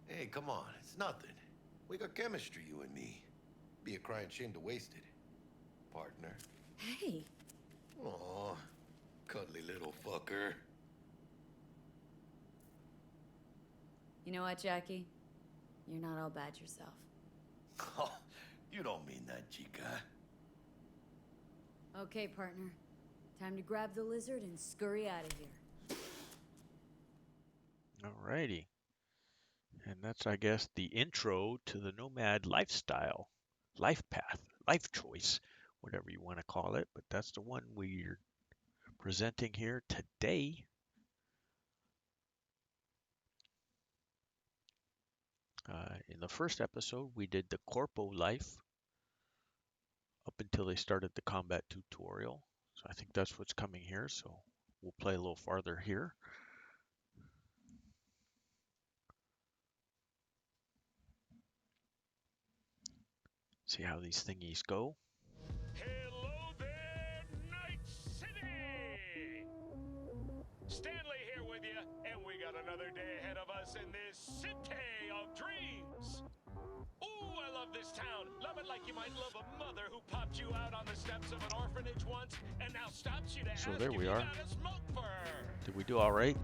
[SPEAKER 7] Hey, come on. It's nothing. We got chemistry, you and me. Be a crying shame to waste it. Partner.
[SPEAKER 4] Hey.
[SPEAKER 7] Aw, cuddly little fucker.
[SPEAKER 4] You know what, Jackie? You're not all bad yourself.
[SPEAKER 7] Oh, you don't mean that, chica.
[SPEAKER 4] Okay, partner. Time to grab the lizard and scurry out of here.
[SPEAKER 1] Alrighty. And that's, I guess, the intro to the Nomad lifestyle, life path, life choice, whatever you want to call it. But that's the one we're presenting here today. In the first episode, we did the Corpo life up until they started the combat tutorial. So I think that's what's coming here. So we'll play a little farther here. See how these thingies go.
[SPEAKER 2] Hello there, Night City! Stanley here with you, and we got another day ahead of us in this city of dreams. Ooh, I love this town. Love it like you might love a mother who popped you out on the steps of an orphanage once and now stops you to
[SPEAKER 1] So
[SPEAKER 2] ask
[SPEAKER 1] there
[SPEAKER 2] if
[SPEAKER 1] we
[SPEAKER 2] you
[SPEAKER 1] are.
[SPEAKER 2] got a smoke for her.
[SPEAKER 1] Did we do all right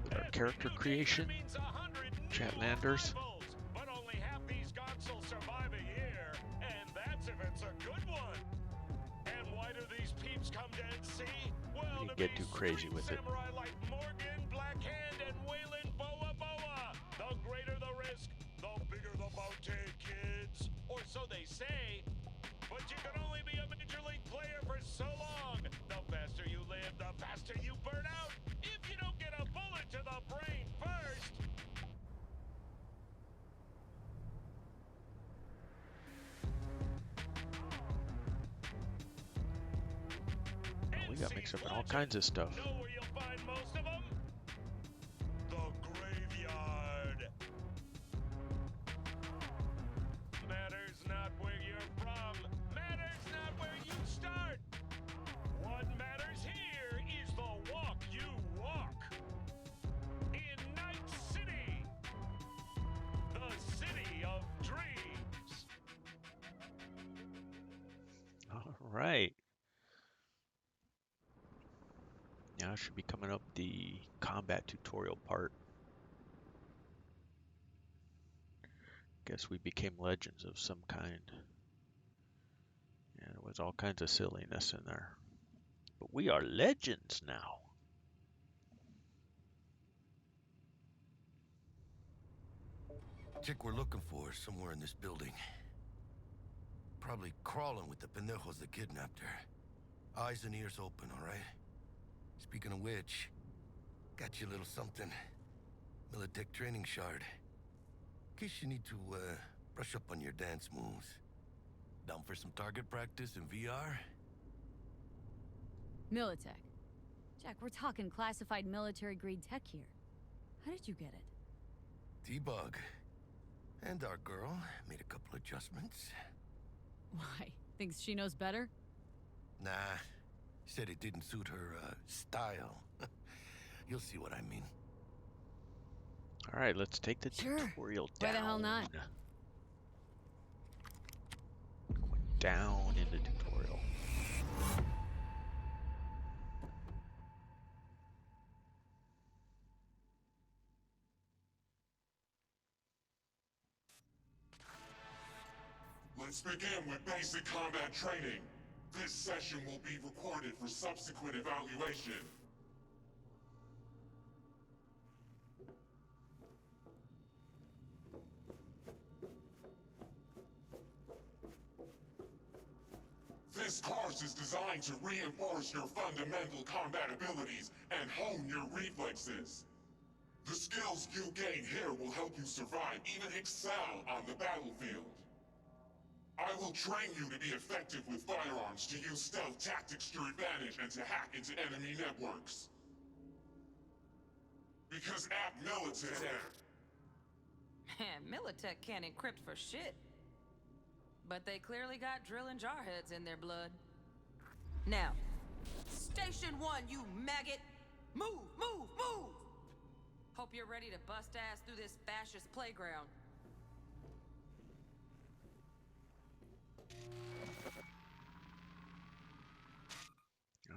[SPEAKER 1] with our
[SPEAKER 2] Every
[SPEAKER 1] character
[SPEAKER 2] new
[SPEAKER 1] creation?
[SPEAKER 2] gamer means 100 new
[SPEAKER 1] Chatlanders.
[SPEAKER 2] arrivals, but only half these consoles survive a year, and that's if it's a good one. And why do these peeps come to NC? Well,
[SPEAKER 1] You
[SPEAKER 2] to
[SPEAKER 1] get
[SPEAKER 2] be
[SPEAKER 1] too crazy
[SPEAKER 2] street
[SPEAKER 1] with it.
[SPEAKER 2] samurai like Morgan, Blackhand, and Waylon Boa Boa. The greater the risk, the bigger the bounty, kids. Or so they say. But you can only be a major league player for so long. The faster you live, the faster you burn out. If you don't get a bullet to the brain first.
[SPEAKER 1] We got mixed up in all kinds of stuff.
[SPEAKER 2] Know where you'll find most of them? The graveyard. Matters not where you're from. Matters not where you start. What matters here is the walk you walk. In Night City. The city of dreams.
[SPEAKER 1] All right. Now should be coming up the combat tutorial part. Guess we became legends of some kind. Yeah, there was all kinds of silliness in there. But we are legends now.
[SPEAKER 7] Chick we're looking for is somewhere in this building. Probably crawling with the pendejos that kidnapped her. Eyes and ears open, all right? Speaking of which, got you a little something. Militech training shard. In case you need to, brush up on your dance moves. Down for some target practice in VR?
[SPEAKER 4] Militech. Jack, we're talking classified military-grade tech here. How did you get it?
[SPEAKER 7] T-Bug. And our girl made a couple adjustments.
[SPEAKER 4] Why? Thinks she knows better?
[SPEAKER 7] Nah. Said it didn't suit her, style. You'll see what I mean.
[SPEAKER 1] All right, let's take the tutorial down.
[SPEAKER 4] Why the hell not?
[SPEAKER 1] Going down in the tutorial.
[SPEAKER 12] Let's begin with basic combat training. This session will be recorded for subsequent evaluation. This course is designed to reinforce your fundamental combat abilities and hone your reflexes. The skills you gain here will help you survive, even excel on the battlefield. I will train you to be effective with firearms, to use stealth tactics to your advantage, and to hack into enemy networks. Because at Militech...
[SPEAKER 13] Man, Militech can't encrypt for shit. But they clearly got drill and jarheads in their blood. Now, Station 1, you maggot! Move, move, move! Hope you're ready to bust ass through this fascist playground.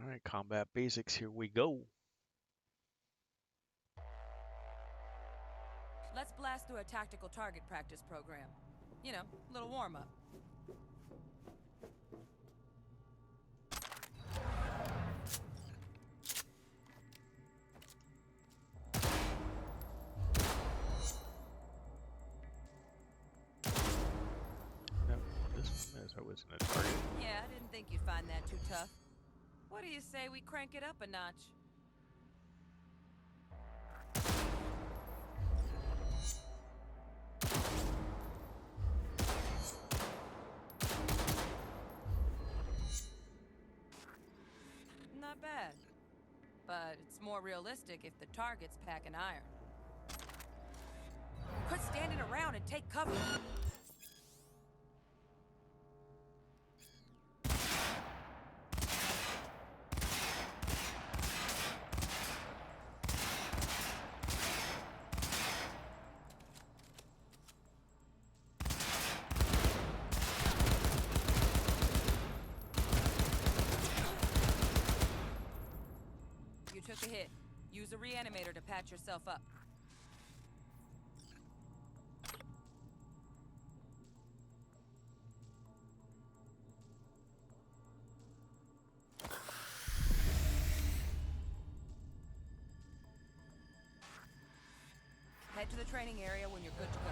[SPEAKER 1] All right, combat basics, here we go.
[SPEAKER 13] Let's blast through a tactical target practice program. You know, a little warm-up.
[SPEAKER 1] That wasn't a target.
[SPEAKER 13] Yeah, I didn't think you'd find that too tough. What do you say we crank it up a notch? Not bad. But it's more realistic if the target's packing iron. Quit standing around and take cover. Use a reanimator to patch yourself up. Head to the training area when you're good to go.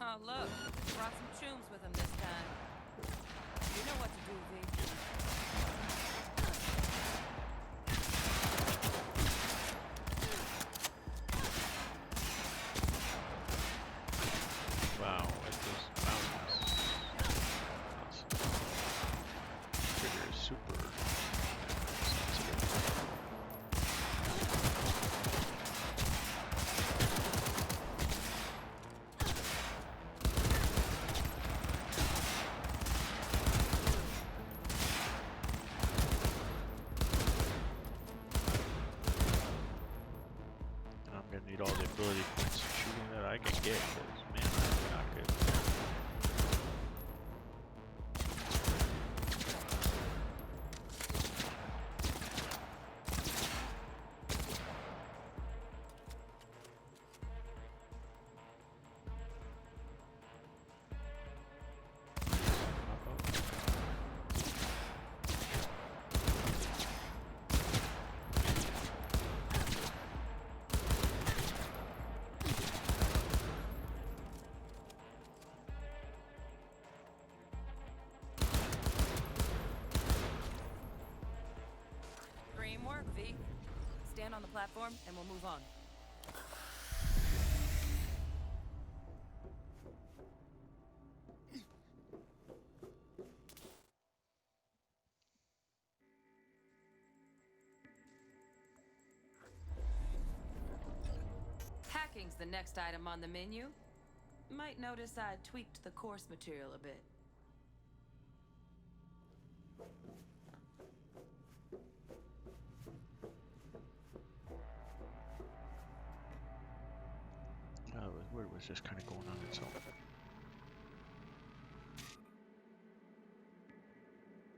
[SPEAKER 13] Oh, look. Brought some chooms with him this time. You know what to do, V.
[SPEAKER 1] Wow, at those mountains. Awesome. Trigger is super sensitive. And I'm gonna need all the ability points of shooting that I can get, because man, I'm not good.
[SPEAKER 13] Dream work, V. Stand on the platform and we'll move on. Hacking's the next item on the menu. Might notice I tweaked the course material a bit.
[SPEAKER 1] Where was just kind of going on itself?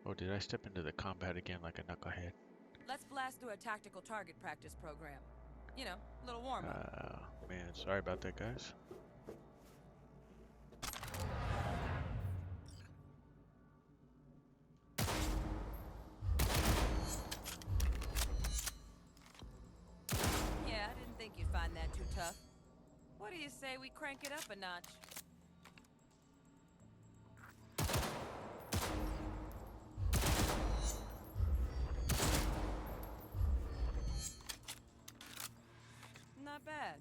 [SPEAKER 1] Oh, did I step into the combat again like a knucklehead?
[SPEAKER 13] Let's blast through a tactical target practice program. You know, a little warm-up.
[SPEAKER 1] Man, sorry about that, guys.
[SPEAKER 13] Yeah, I didn't think you'd find that too tough. What do you say we crank it up a notch? Not bad.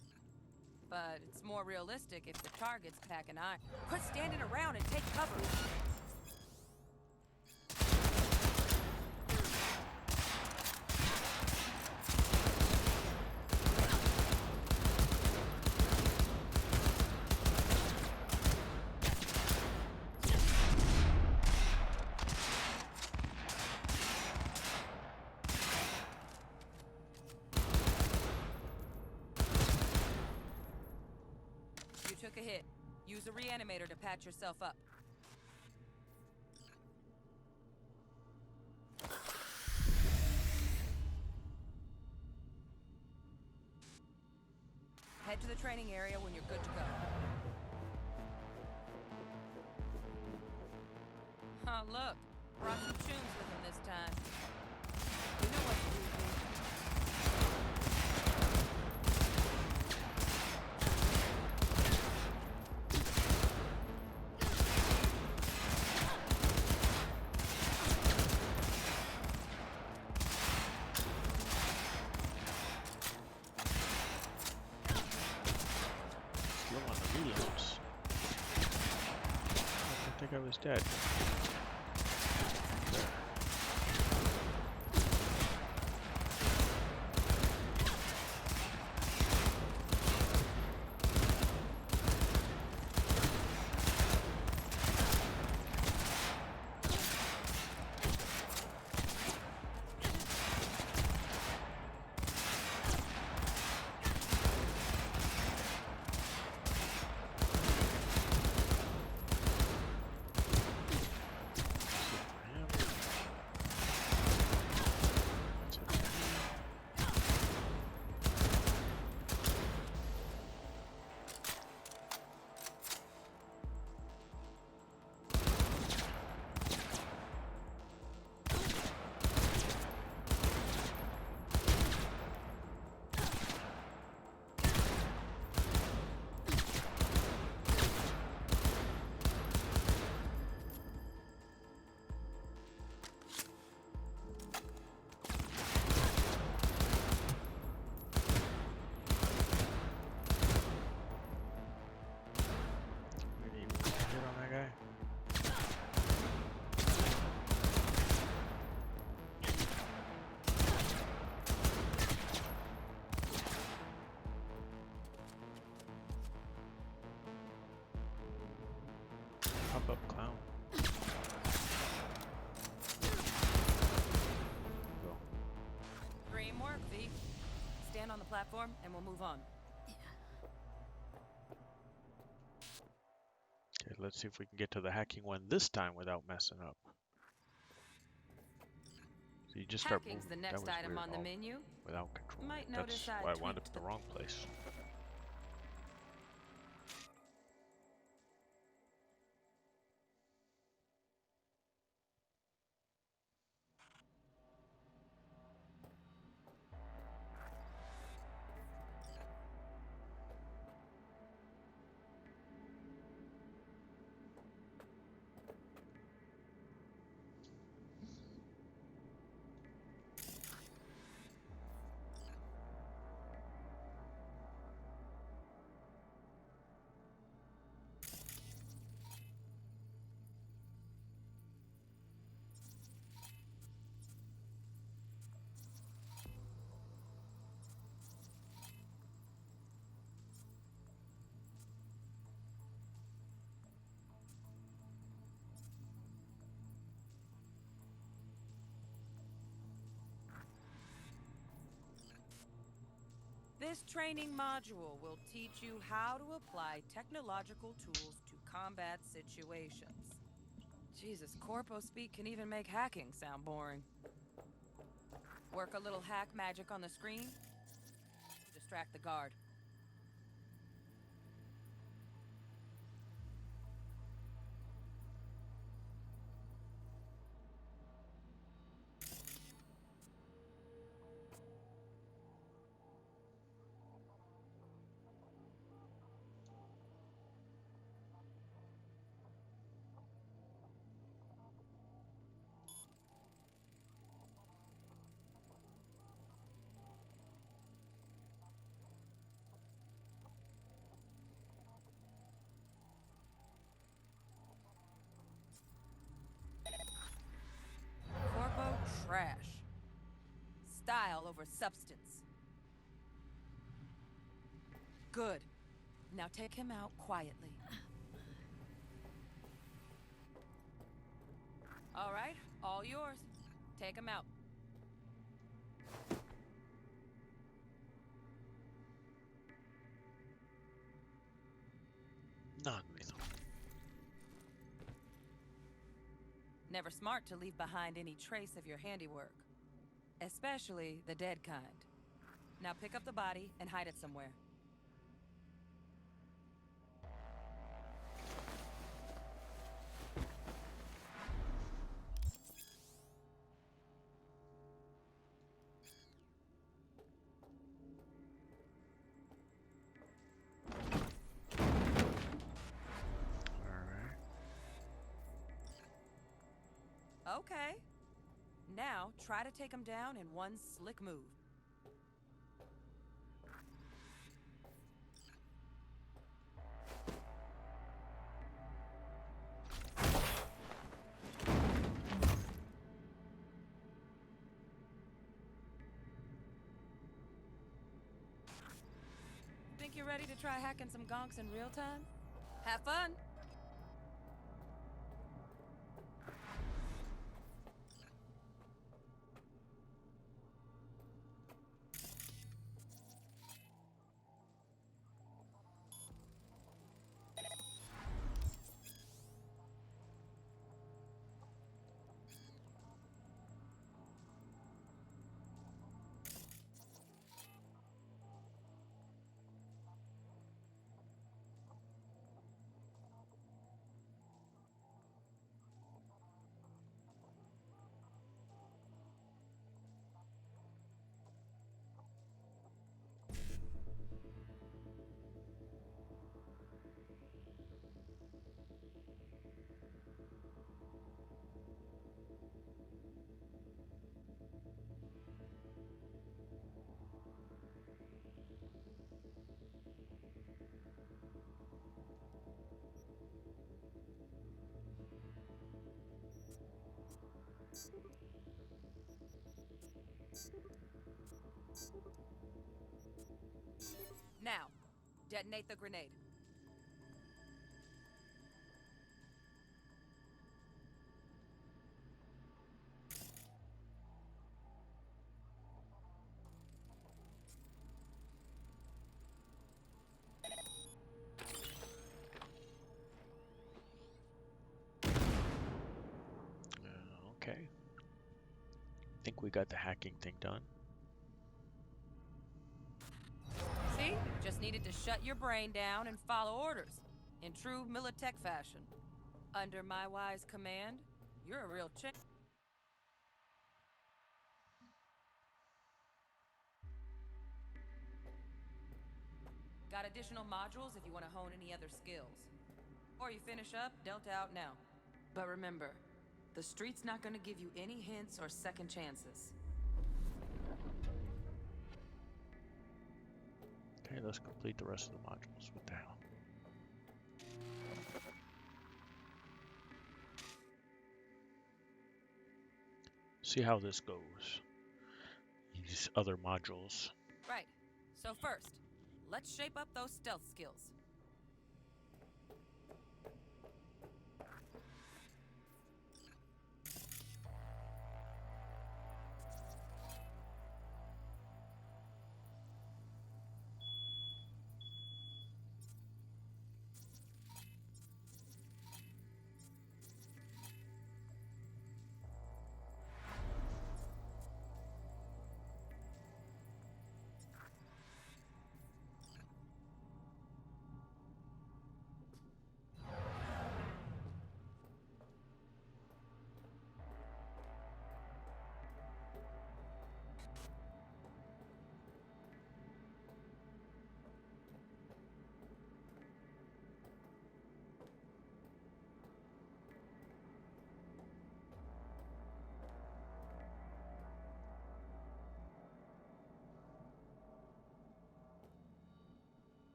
[SPEAKER 13] But it's more realistic if the target's packing iron. Quit standing around and take cover. Took a hit. Use a reanimator to patch yourself up. Head to the training area when you're good to go. Oh, look. Brought some tunes with him this time. You know what to do, V.
[SPEAKER 1] I think I was dead.
[SPEAKER 13] on the platform, and we'll move on.
[SPEAKER 1] Okay, let's see if we can get to the hacking one this time without messing up. So you just start
[SPEAKER 13] Hacking's
[SPEAKER 1] moving.
[SPEAKER 13] the next
[SPEAKER 1] That was
[SPEAKER 13] item
[SPEAKER 1] weird.
[SPEAKER 13] on the
[SPEAKER 1] Oh,
[SPEAKER 13] menu.
[SPEAKER 1] without control.
[SPEAKER 13] Might
[SPEAKER 1] That's
[SPEAKER 13] notice I
[SPEAKER 1] why I wound up
[SPEAKER 13] tweaked
[SPEAKER 1] in the wrong place.
[SPEAKER 13] This training module will teach you how to apply technological tools to combat situations. Jesus, corpo speak can even make hacking sound boring. Work a little hack magic on the screen. Distract the guard. Corpo trash. Style over substance. Good. Now take him out quietly. All right, all yours. Take him out.
[SPEAKER 1] Non-lethal.
[SPEAKER 13] Never smart to leave behind any trace of your handiwork. Especially the dead kind. Now pick up the body and hide it somewhere. Okay. Now, try to take him down in one slick move. Think you're ready to try hacking some gonks in real time? Have fun! Now, detonate the grenade.
[SPEAKER 1] think we got the hacking thing done.
[SPEAKER 13] See? Just needed to shut your brain down and follow orders. In true Militech fashion. Under my wise command, you're a real chick. Got additional modules if you want to hone any other skills. Before you finish up, Delta out now. But remember, the street's not gonna give you any hints or second chances.
[SPEAKER 1] Okay, let's complete the rest of the modules. What the hell? See how this goes. These other modules.
[SPEAKER 13] Right. So first, let's shape up those stealth skills.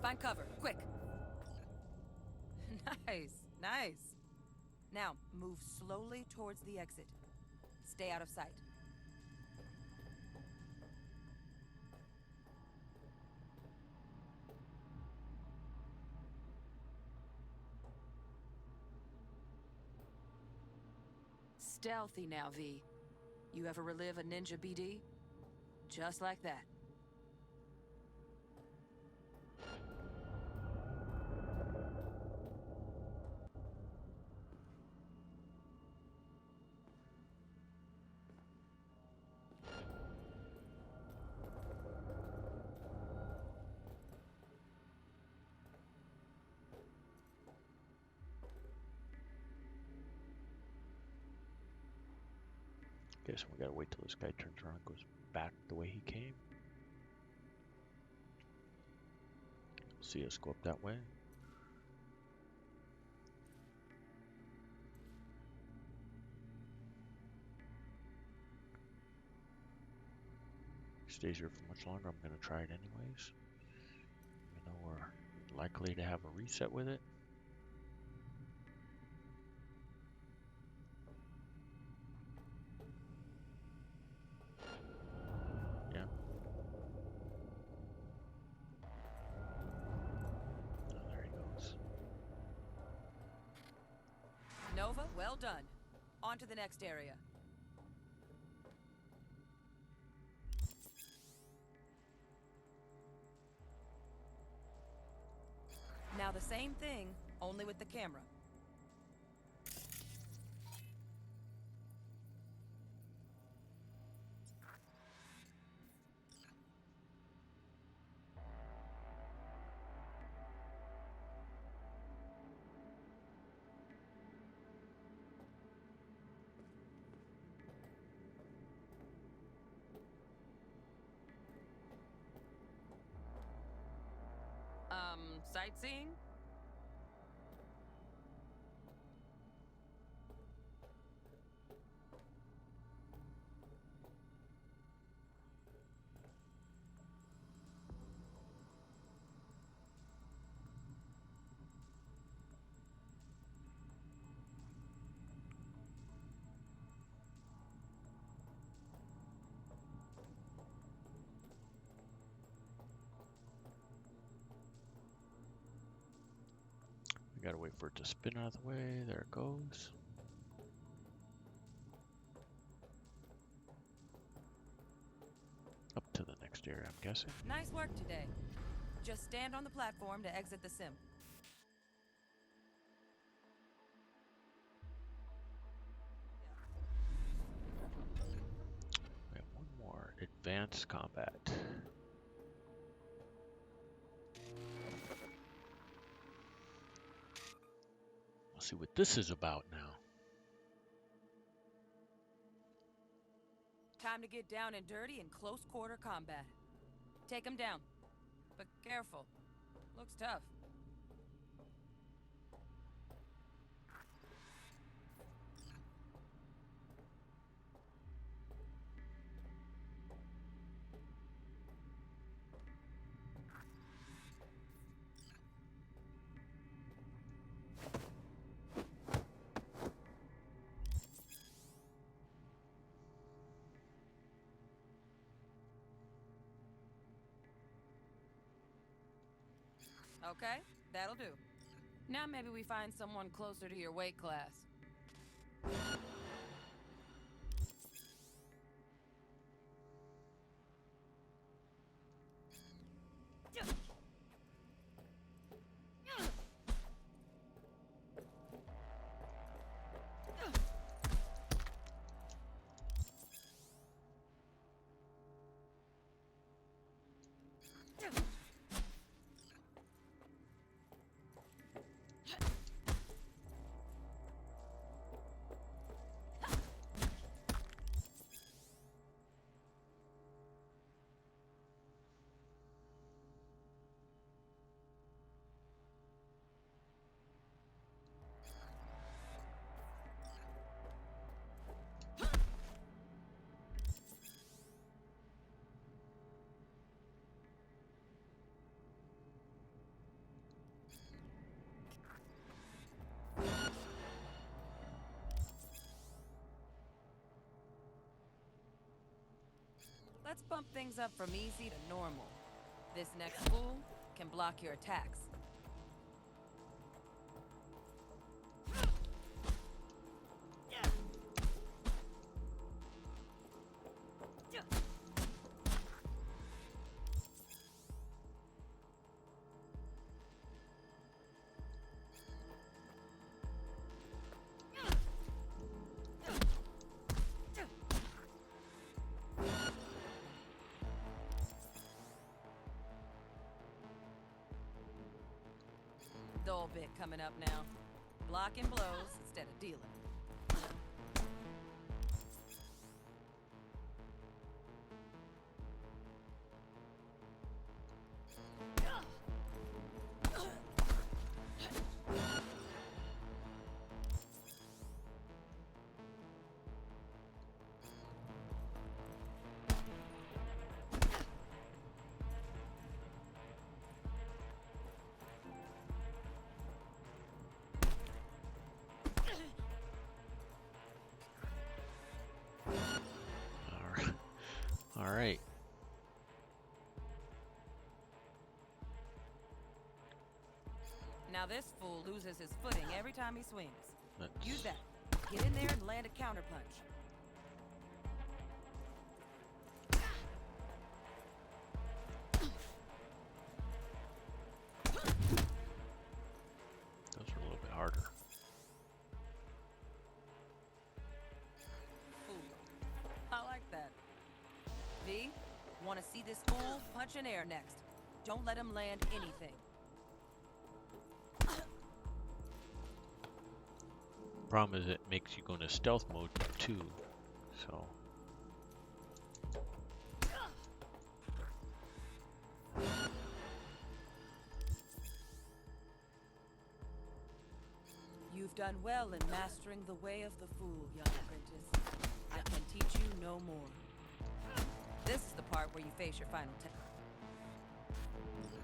[SPEAKER 13] Find cover, quick. Nice, nice. Now, move slowly towards the exit. Stay out of sight. Stealthy now, V. You ever relive a ninja BD? Just like that.
[SPEAKER 1] Guess we gotta wait till this guy turns around and goes back the way he came. See us go up that way. He stays here for much longer. I'm gonna try it anyways. You know, we're likely to have a reset with it. Yeah. Oh, there he goes.
[SPEAKER 13] Nova, well done. On to the next area. Now the same thing, only with the camera. Sightseeing?
[SPEAKER 1] Gotta wait for it to spin out of the way. There it goes. Up to the next area, I'm guessing.
[SPEAKER 13] Nice work today. Just stand on the platform to exit the sim.
[SPEAKER 1] We have one more. Advanced combat. We'll see what this is about now.
[SPEAKER 13] Time to get down and dirty in close quarter combat. Take him down. But careful. Looks tough. Okay, that'll do. Now maybe we find someone closer to your weight class. Let's bump things up from easy to normal. This next fool can block your attacks. Dull bit coming up now. Blocking blows instead of dealing.
[SPEAKER 1] All right.
[SPEAKER 13] Now this fool loses his footing every time he swings.
[SPEAKER 1] Let's...
[SPEAKER 13] Use that. Get in there and land a counterpunch.
[SPEAKER 1] Those are a little bit harder.
[SPEAKER 13] I like that. V, want to see this fool punch in air next. Don't let him land anything.
[SPEAKER 1] Problem is it makes you go into stealth mode too, so.
[SPEAKER 13] You've done well in mastering the way of the fool, young apprentice. I can teach you no more. This is the part where you face your final test.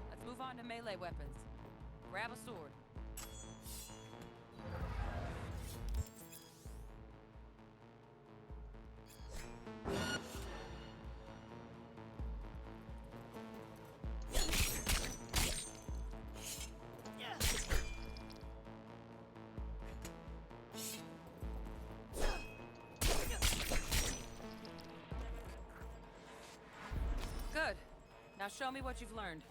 [SPEAKER 13] Let's move on to melee weapons. Grab a sword. Now show me what you've learned.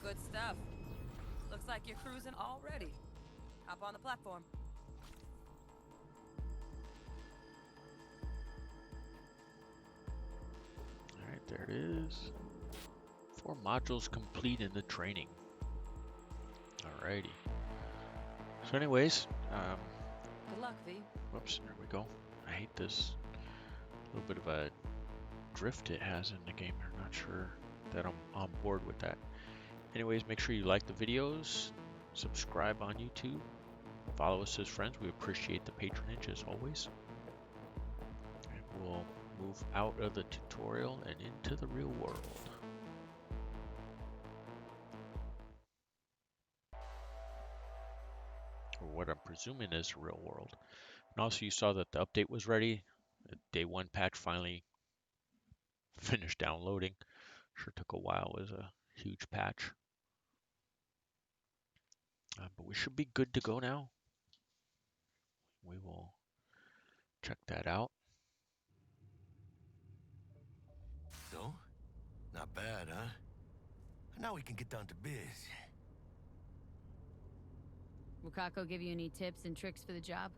[SPEAKER 13] Good stuff. Looks like you're cruising already. Hop on the platform.
[SPEAKER 1] Alright, there it is. 4 modules complete in the training. Alrighty. So anyways,
[SPEAKER 13] Good luck, V.
[SPEAKER 1] whoops, there we go. I hate this little bit of a drift it has in the game. I'm not sure that I'm on board with that. Anyways, make sure you like the videos, subscribe on YouTube, follow us as friends. We appreciate the patronage as always. And we'll move out of the tutorial and into the real world. Or what I'm presuming is the real world. And also you saw that the update was ready. The day 1 patch finally finished downloading. Sure took a while. It was a huge patch. But we should be good to go now. We will check that out.
[SPEAKER 7] So, not bad, huh? Now we can get down to biz.
[SPEAKER 4] Will Kako give you any tips and tricks for the job?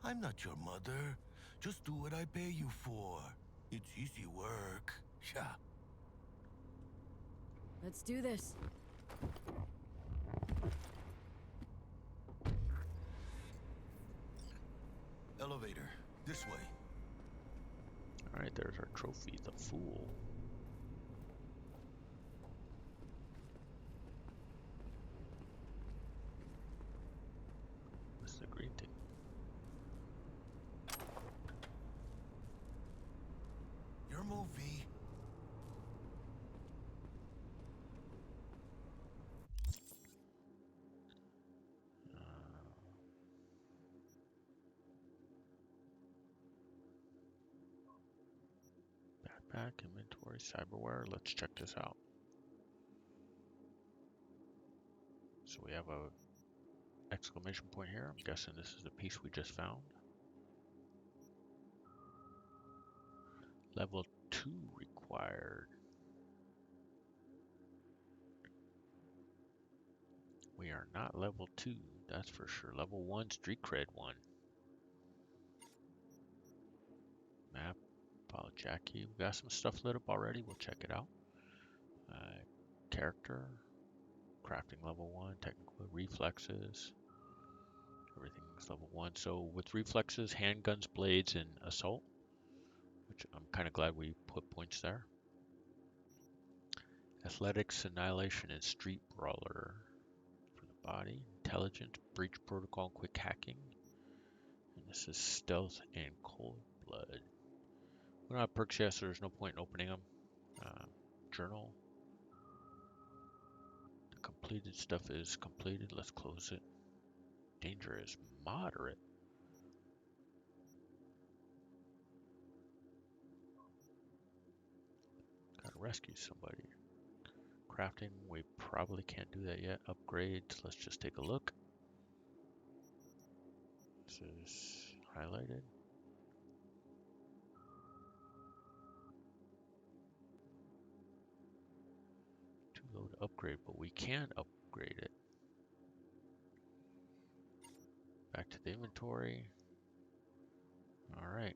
[SPEAKER 7] I'm not your mother. Just do what I pay you for. It's easy work. Yeah.
[SPEAKER 4] Let's do this.
[SPEAKER 7] Elevator. This way.
[SPEAKER 1] Alright, there's our trophy, the Fool. What's the green thing?
[SPEAKER 7] Your movie.
[SPEAKER 1] Backpack, inventory, cyberware. Let's check this out. So we have a exclamation point here. I'm guessing this is the piece we just found. Level 2 required. We are not level 2, that's for sure. Level 1, street cred 1. Map, Paul Jackie. We got some stuff lit up already. We'll check it out. Character, crafting level 1, technical reflexes. Everything's level 1. So with reflexes, handguns, blades, and assault, which I'm kind of glad we put points there. Athletics, annihilation, and street brawler for the body. Intelligence, breach protocol, quick hacking. And this is stealth and cold blood. We don't have perks yet, so there's no point in opening them. Journal. The completed stuff is completed. Let's close it. Danger is moderate. Gotta rescue somebody. Crafting, we probably can't do that yet. Upgrades, let's just take a look. This is highlighted. Too low to upgrade, but we can upgrade it. Back to the inventory. All right.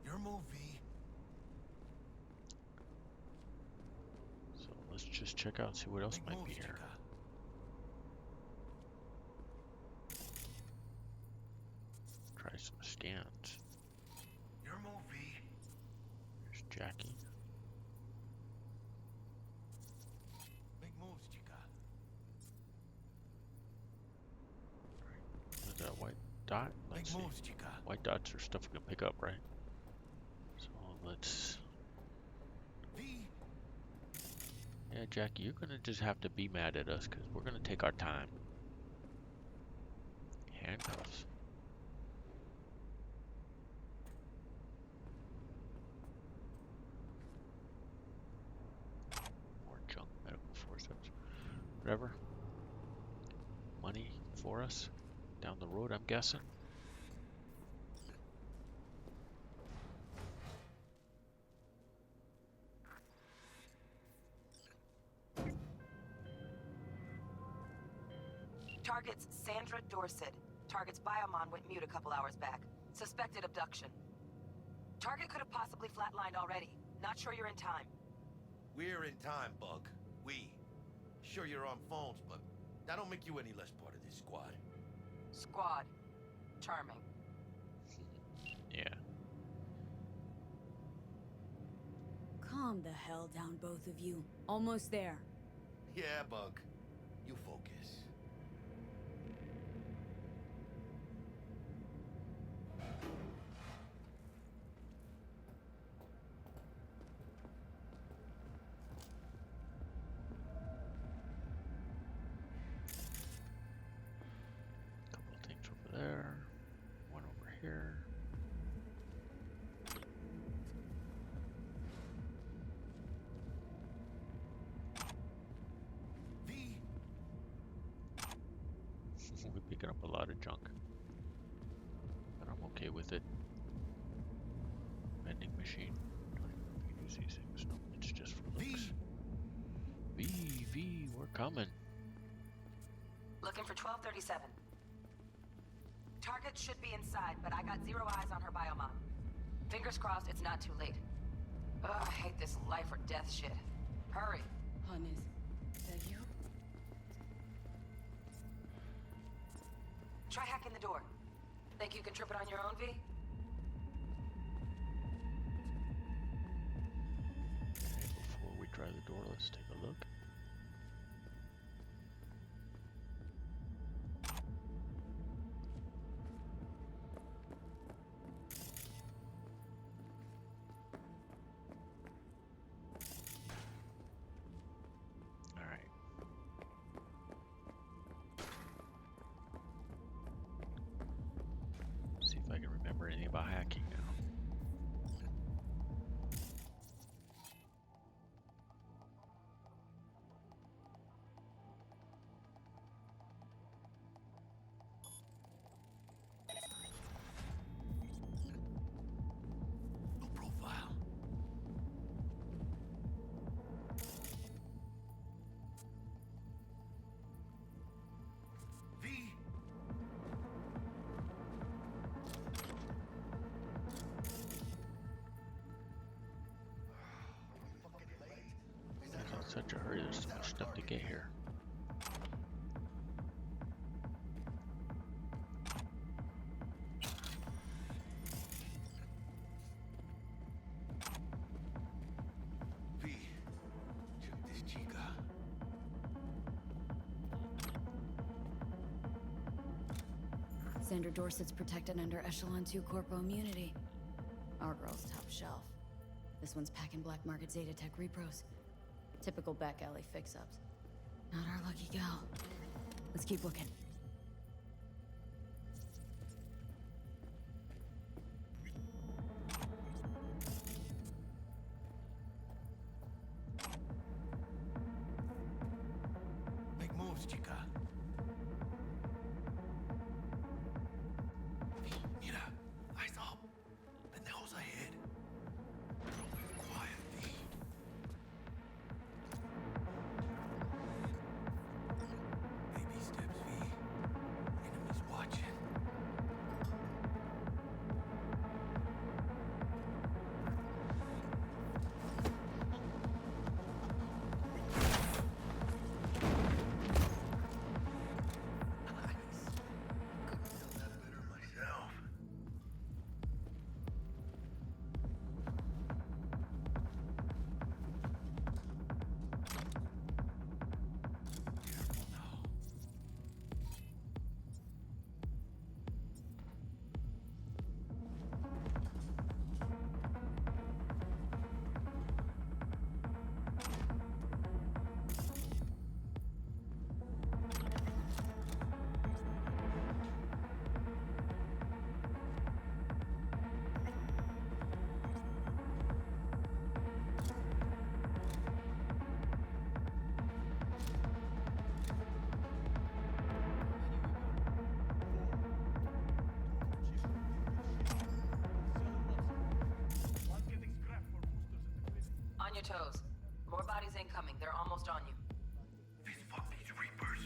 [SPEAKER 7] Your movie.
[SPEAKER 1] So let's just check out and see what else might be here. some scans.
[SPEAKER 7] Your movie.
[SPEAKER 1] There's Jackie.
[SPEAKER 7] Make moves, chica.
[SPEAKER 1] Is that white dot? Let's see.
[SPEAKER 7] Moves, chica.
[SPEAKER 1] White dots are stuff we can pick up, right? So let's... Yeah, Jackie, you're gonna just have to be mad at us because we're gonna take our time. Handcuffs. More junk, medical forceps. Whatever. Money for us. Down the road, I'm guessing.
[SPEAKER 14] Target's Sandra Dorset. Target's biomon went mute a couple hours back. Suspected abduction. Target could have possibly flatlined already. Not sure you're in time.
[SPEAKER 7] We're in time, Bug. We. Sure you're on phones, but that don't make you any less part of this squad.
[SPEAKER 14] Squad. Charming.
[SPEAKER 1] Yeah.
[SPEAKER 4] Calm the hell down, both of you. Almost there.
[SPEAKER 7] Yeah, Bug. You focus.
[SPEAKER 1] Couple of things over there. One over here. We're picking up a lot of junk, but I'm okay with it. Vending machine. Don't even use these things. No, it's just for looks. V, we're coming.
[SPEAKER 14] Looking for 1237. Target should be inside, but I got 0 eyes on her biomon. Fingers crossed it's not too late. Ugh, I hate this life or death shit. Hurry.
[SPEAKER 4] Hannes, is that you?
[SPEAKER 14] Try hacking the door. Think you can trip it on your own, V?
[SPEAKER 1] Okay, before we try the door, let's take a look. Anything about hacking now.
[SPEAKER 7] No profile. V.
[SPEAKER 1] Such a hurry, there's so much stuff to get here.
[SPEAKER 7] V, check this chica.
[SPEAKER 4] Sandra Dorset's protected under Echelon 2 Corpo immunity. Our girl's top shelf. This one's packing black market Zeta Tech repros. Typical back alley fix-ups. Not our lucky gal. Let's keep looking.
[SPEAKER 7] Make moves, chica. Mira, eyes up. Pendejos ahead. Quiet, V. Baby steps, V. Enemies watching.
[SPEAKER 14] your toes. More bodies incoming. They're almost on you.
[SPEAKER 7] Fuck these Reapers.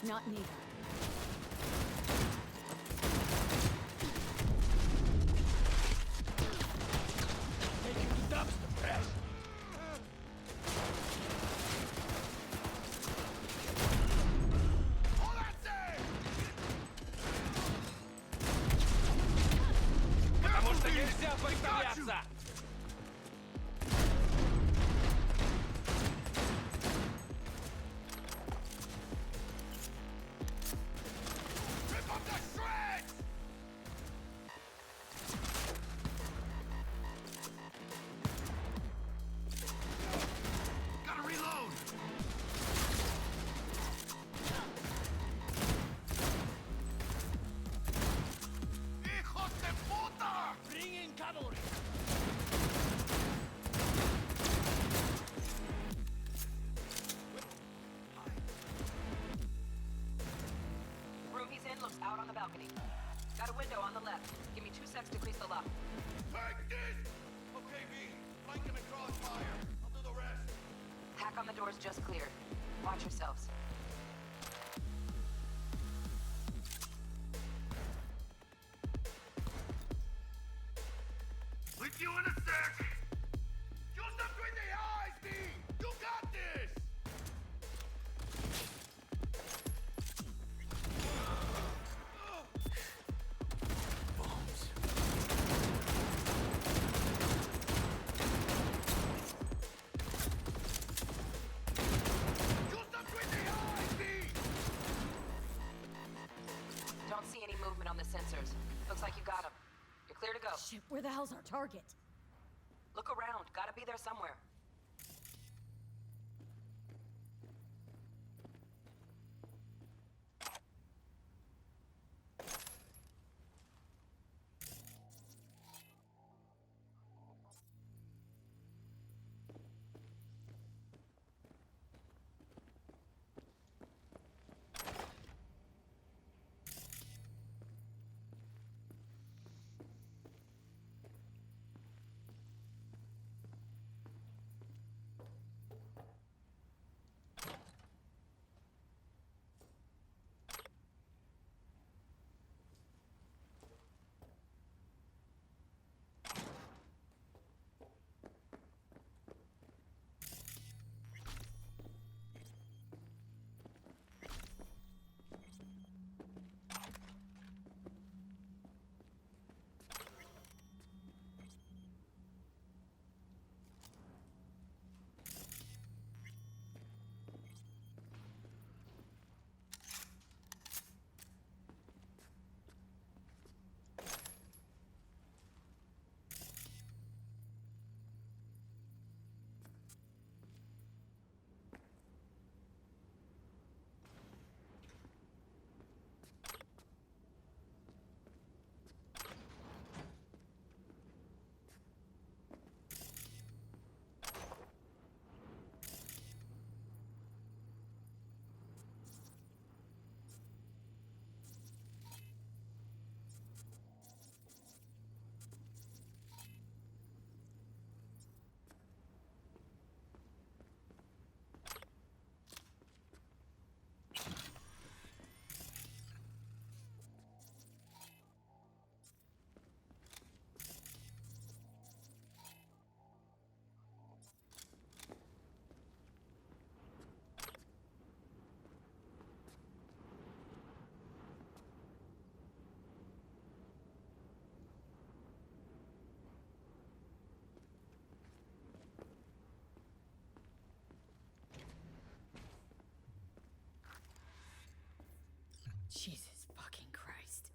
[SPEAKER 4] Not neither.
[SPEAKER 2] Потому что нельзя притворяться!
[SPEAKER 14] Room he's in looks out on the balcony. Got a window on the left. Give me 2 secs to grease the lock.
[SPEAKER 7] Take this! Okay, V. Flank him and crossfire. I'll do the rest.
[SPEAKER 14] Hack on the doors just cleared. Watch yourselves.
[SPEAKER 7] With you in a sec! Shoot them between the eyes, V! You got this!
[SPEAKER 14] Don't see any movement on the sensors. Looks like you got him. You're clear to go.
[SPEAKER 4] Shit, where the hell's our target?
[SPEAKER 14] Look around. Gotta be there somewhere.
[SPEAKER 4] Jesus fucking Christ.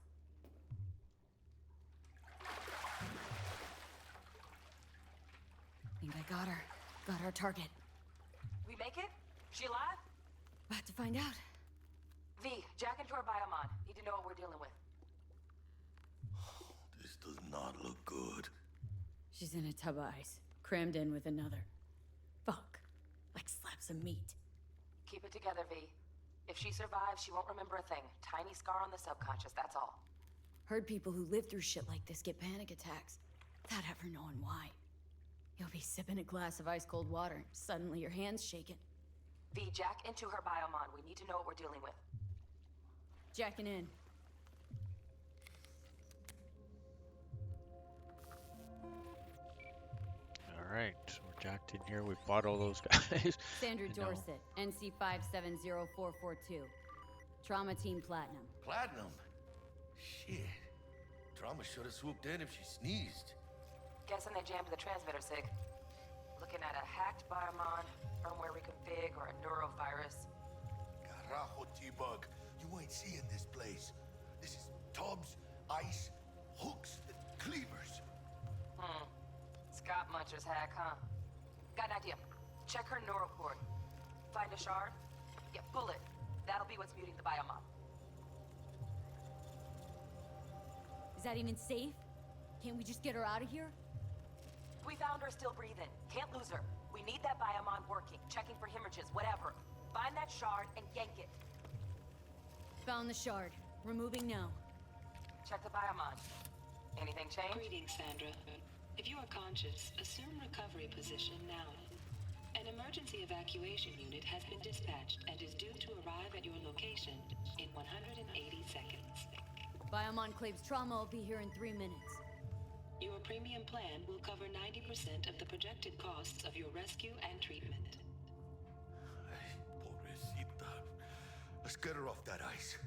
[SPEAKER 4] Think I got her. Got our target.
[SPEAKER 14] We make it? She alive?
[SPEAKER 4] About to find out.
[SPEAKER 14] V, jack into her biomon. Need to know what we're dealing with.
[SPEAKER 7] This does not look good.
[SPEAKER 4] She's in a tub of ice, crammed in with another. Fuck. Like slabs of meat.
[SPEAKER 14] Keep it together, V. If she survives, she won't remember a thing. Tiny scar on the subconscious, that's all.
[SPEAKER 4] Heard people who live through shit like this get panic attacks, without ever knowing why. You'll be sipping a glass of ice-cold water, and suddenly your hand's shaking.
[SPEAKER 14] V, jack into her biomon. We need to know what we're dealing with.
[SPEAKER 4] Jacking in.
[SPEAKER 1] Alright, so we're jacked in here. We bought all those guys.
[SPEAKER 4] Sandra
[SPEAKER 1] And now-
[SPEAKER 4] Dorset, NC 570442. Trauma Team Platinum.
[SPEAKER 7] Platinum? Shit. Trauma should have swooped in if she sneezed.
[SPEAKER 14] Guessing they jammed the transmitter, Sig. Looking at a hacked biomon, firmware reconfig, or a neurovirus.
[SPEAKER 7] Carajo, T-Bug. You ain't seeing this place. This is tubs, ice, hooks, and cleavers.
[SPEAKER 14] Scott Muncher's hack, huh? Got an idea. Check her neuroport. Find a shard? Yeah, pull it. That'll be what's muting the biomon.
[SPEAKER 4] Is that even safe? Can't we just get her out of here?
[SPEAKER 14] We found her still breathing. Can't lose her. We need that biomon working, checking for hemorrhages, whatever. Find that shard and yank it.
[SPEAKER 4] Found the shard. Removing now.
[SPEAKER 14] Check the biomon. Anything change?
[SPEAKER 15] Greetings, Sandra. If you are conscious, assume recovery position now. An emergency evacuation unit has been dispatched and is due to arrive at your location in 180 seconds.
[SPEAKER 4] Biomon claims trauma will be here in 3 minutes.
[SPEAKER 15] Your premium plan will cover 90% of the projected costs of your rescue and treatment.
[SPEAKER 7] Pobrecita. Let's get her off that ice.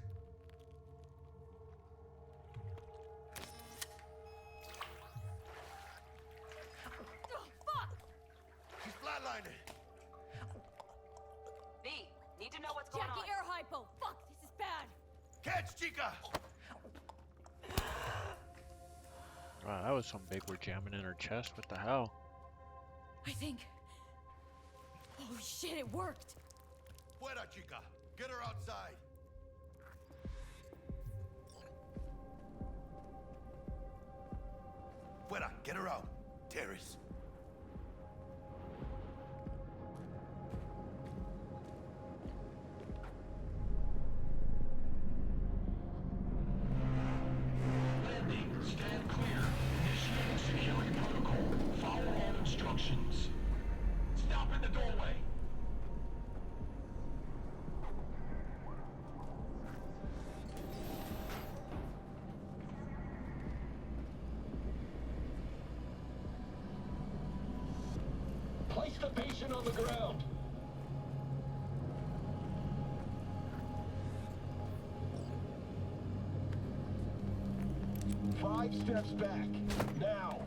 [SPEAKER 7] She's flatlining.
[SPEAKER 14] V, need to know what's going on.
[SPEAKER 4] Jackie, air hypo! Fuck, this is bad!
[SPEAKER 7] Catch, chica!
[SPEAKER 1] Wow, that was some big. We're jamming in her chest. What the hell?
[SPEAKER 4] I think... Holy shit, it worked!
[SPEAKER 7] Fuera, chica. Get her outside. Fuera, get her out. Terrace.
[SPEAKER 2] Landing. Stand clear. Initiating security protocol. Follow all instructions. Stop in the doorway. Place the patient on the ground. Five steps back. Now.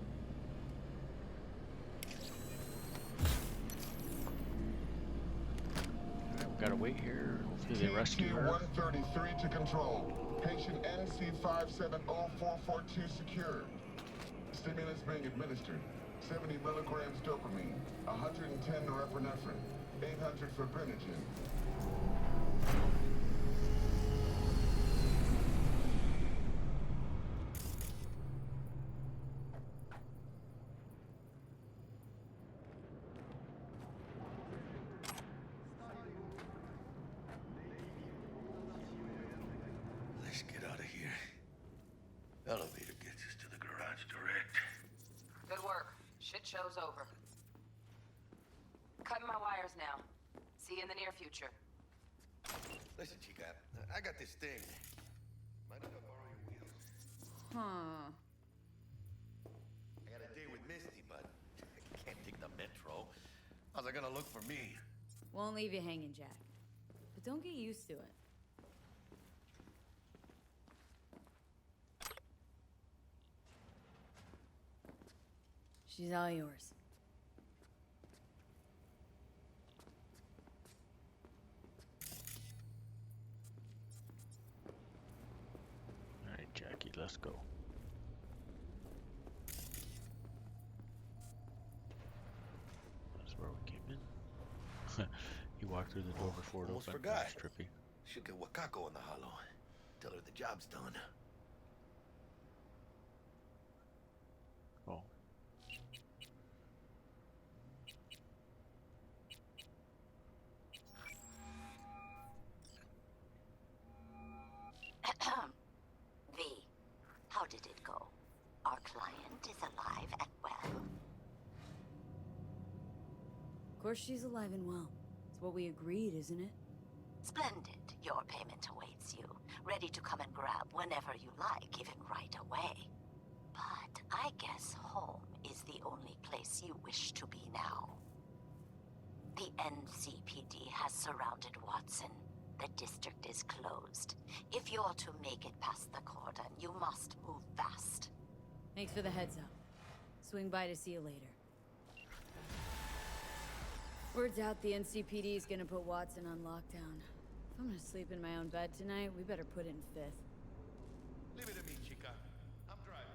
[SPEAKER 1] We've got to wait here. Hopefully they rescue her.
[SPEAKER 12] 133 to control. Patient NC 570442 secured. Stimulus being administered. 70 milligrams dopamine, 110 norepinephrine, 800 fibrinogen.
[SPEAKER 7] Let's get out of here. Elevator gets us to the garage direct.
[SPEAKER 14] Good work. Shit show's over. Cutting my wires now. See you in the near future.
[SPEAKER 7] Listen, chica, I got this thing. Mind if I borrow your wheels?
[SPEAKER 4] Huh.
[SPEAKER 7] I got a date with Misty, but I can't take the metro. How's it gonna look for me?
[SPEAKER 4] Won't leave you hanging, Jack. But don't get used to it. She's all yours.
[SPEAKER 1] let's go. That's where we came in. You walked through the door before it
[SPEAKER 7] Almost
[SPEAKER 1] opened.
[SPEAKER 7] forgot.
[SPEAKER 1] That's trippy.
[SPEAKER 7] Should get Wakako in the hollow. Tell her the job's done.
[SPEAKER 1] Oh.
[SPEAKER 11] V, how did it go? Our client is alive and well.
[SPEAKER 4] Of course she's alive and well. It's what we agreed, isn't it?
[SPEAKER 11] Splendid. Your payment awaits you, ready to come and grab whenever you like, even right away. But I guess home is the only place you wish to be now. The NCPD has surrounded Watson. The district is closed. If you're to make it past the cordon, you must move fast.
[SPEAKER 4] Thanks for the heads up. Swing by to see you later. Word's out the NCPD is gonna put Watson on lockdown. If I'm gonna sleep in my own bed tonight, we better put in fifth.
[SPEAKER 9] Leave it to me, chica. I'm driving.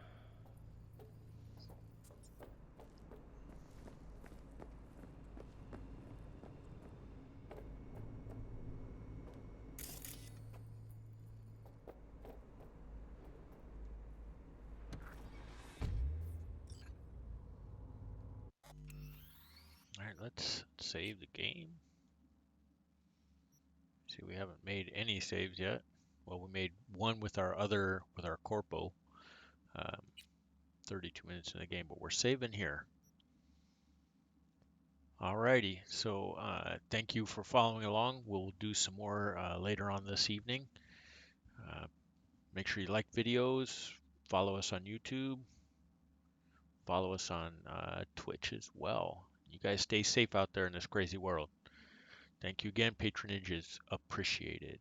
[SPEAKER 1] All right, let's save the game. See, we haven't made any saves yet. Well, we made one with our corpo. 32 minutes in the game, but we're saving here. Alrighty, so thank you for following along. We'll do some more later on this evening. Make sure you like videos, follow us on YouTube, follow us on Twitch as well. You guys stay safe out there in this crazy world. Thank you again. Patronage is appreciated.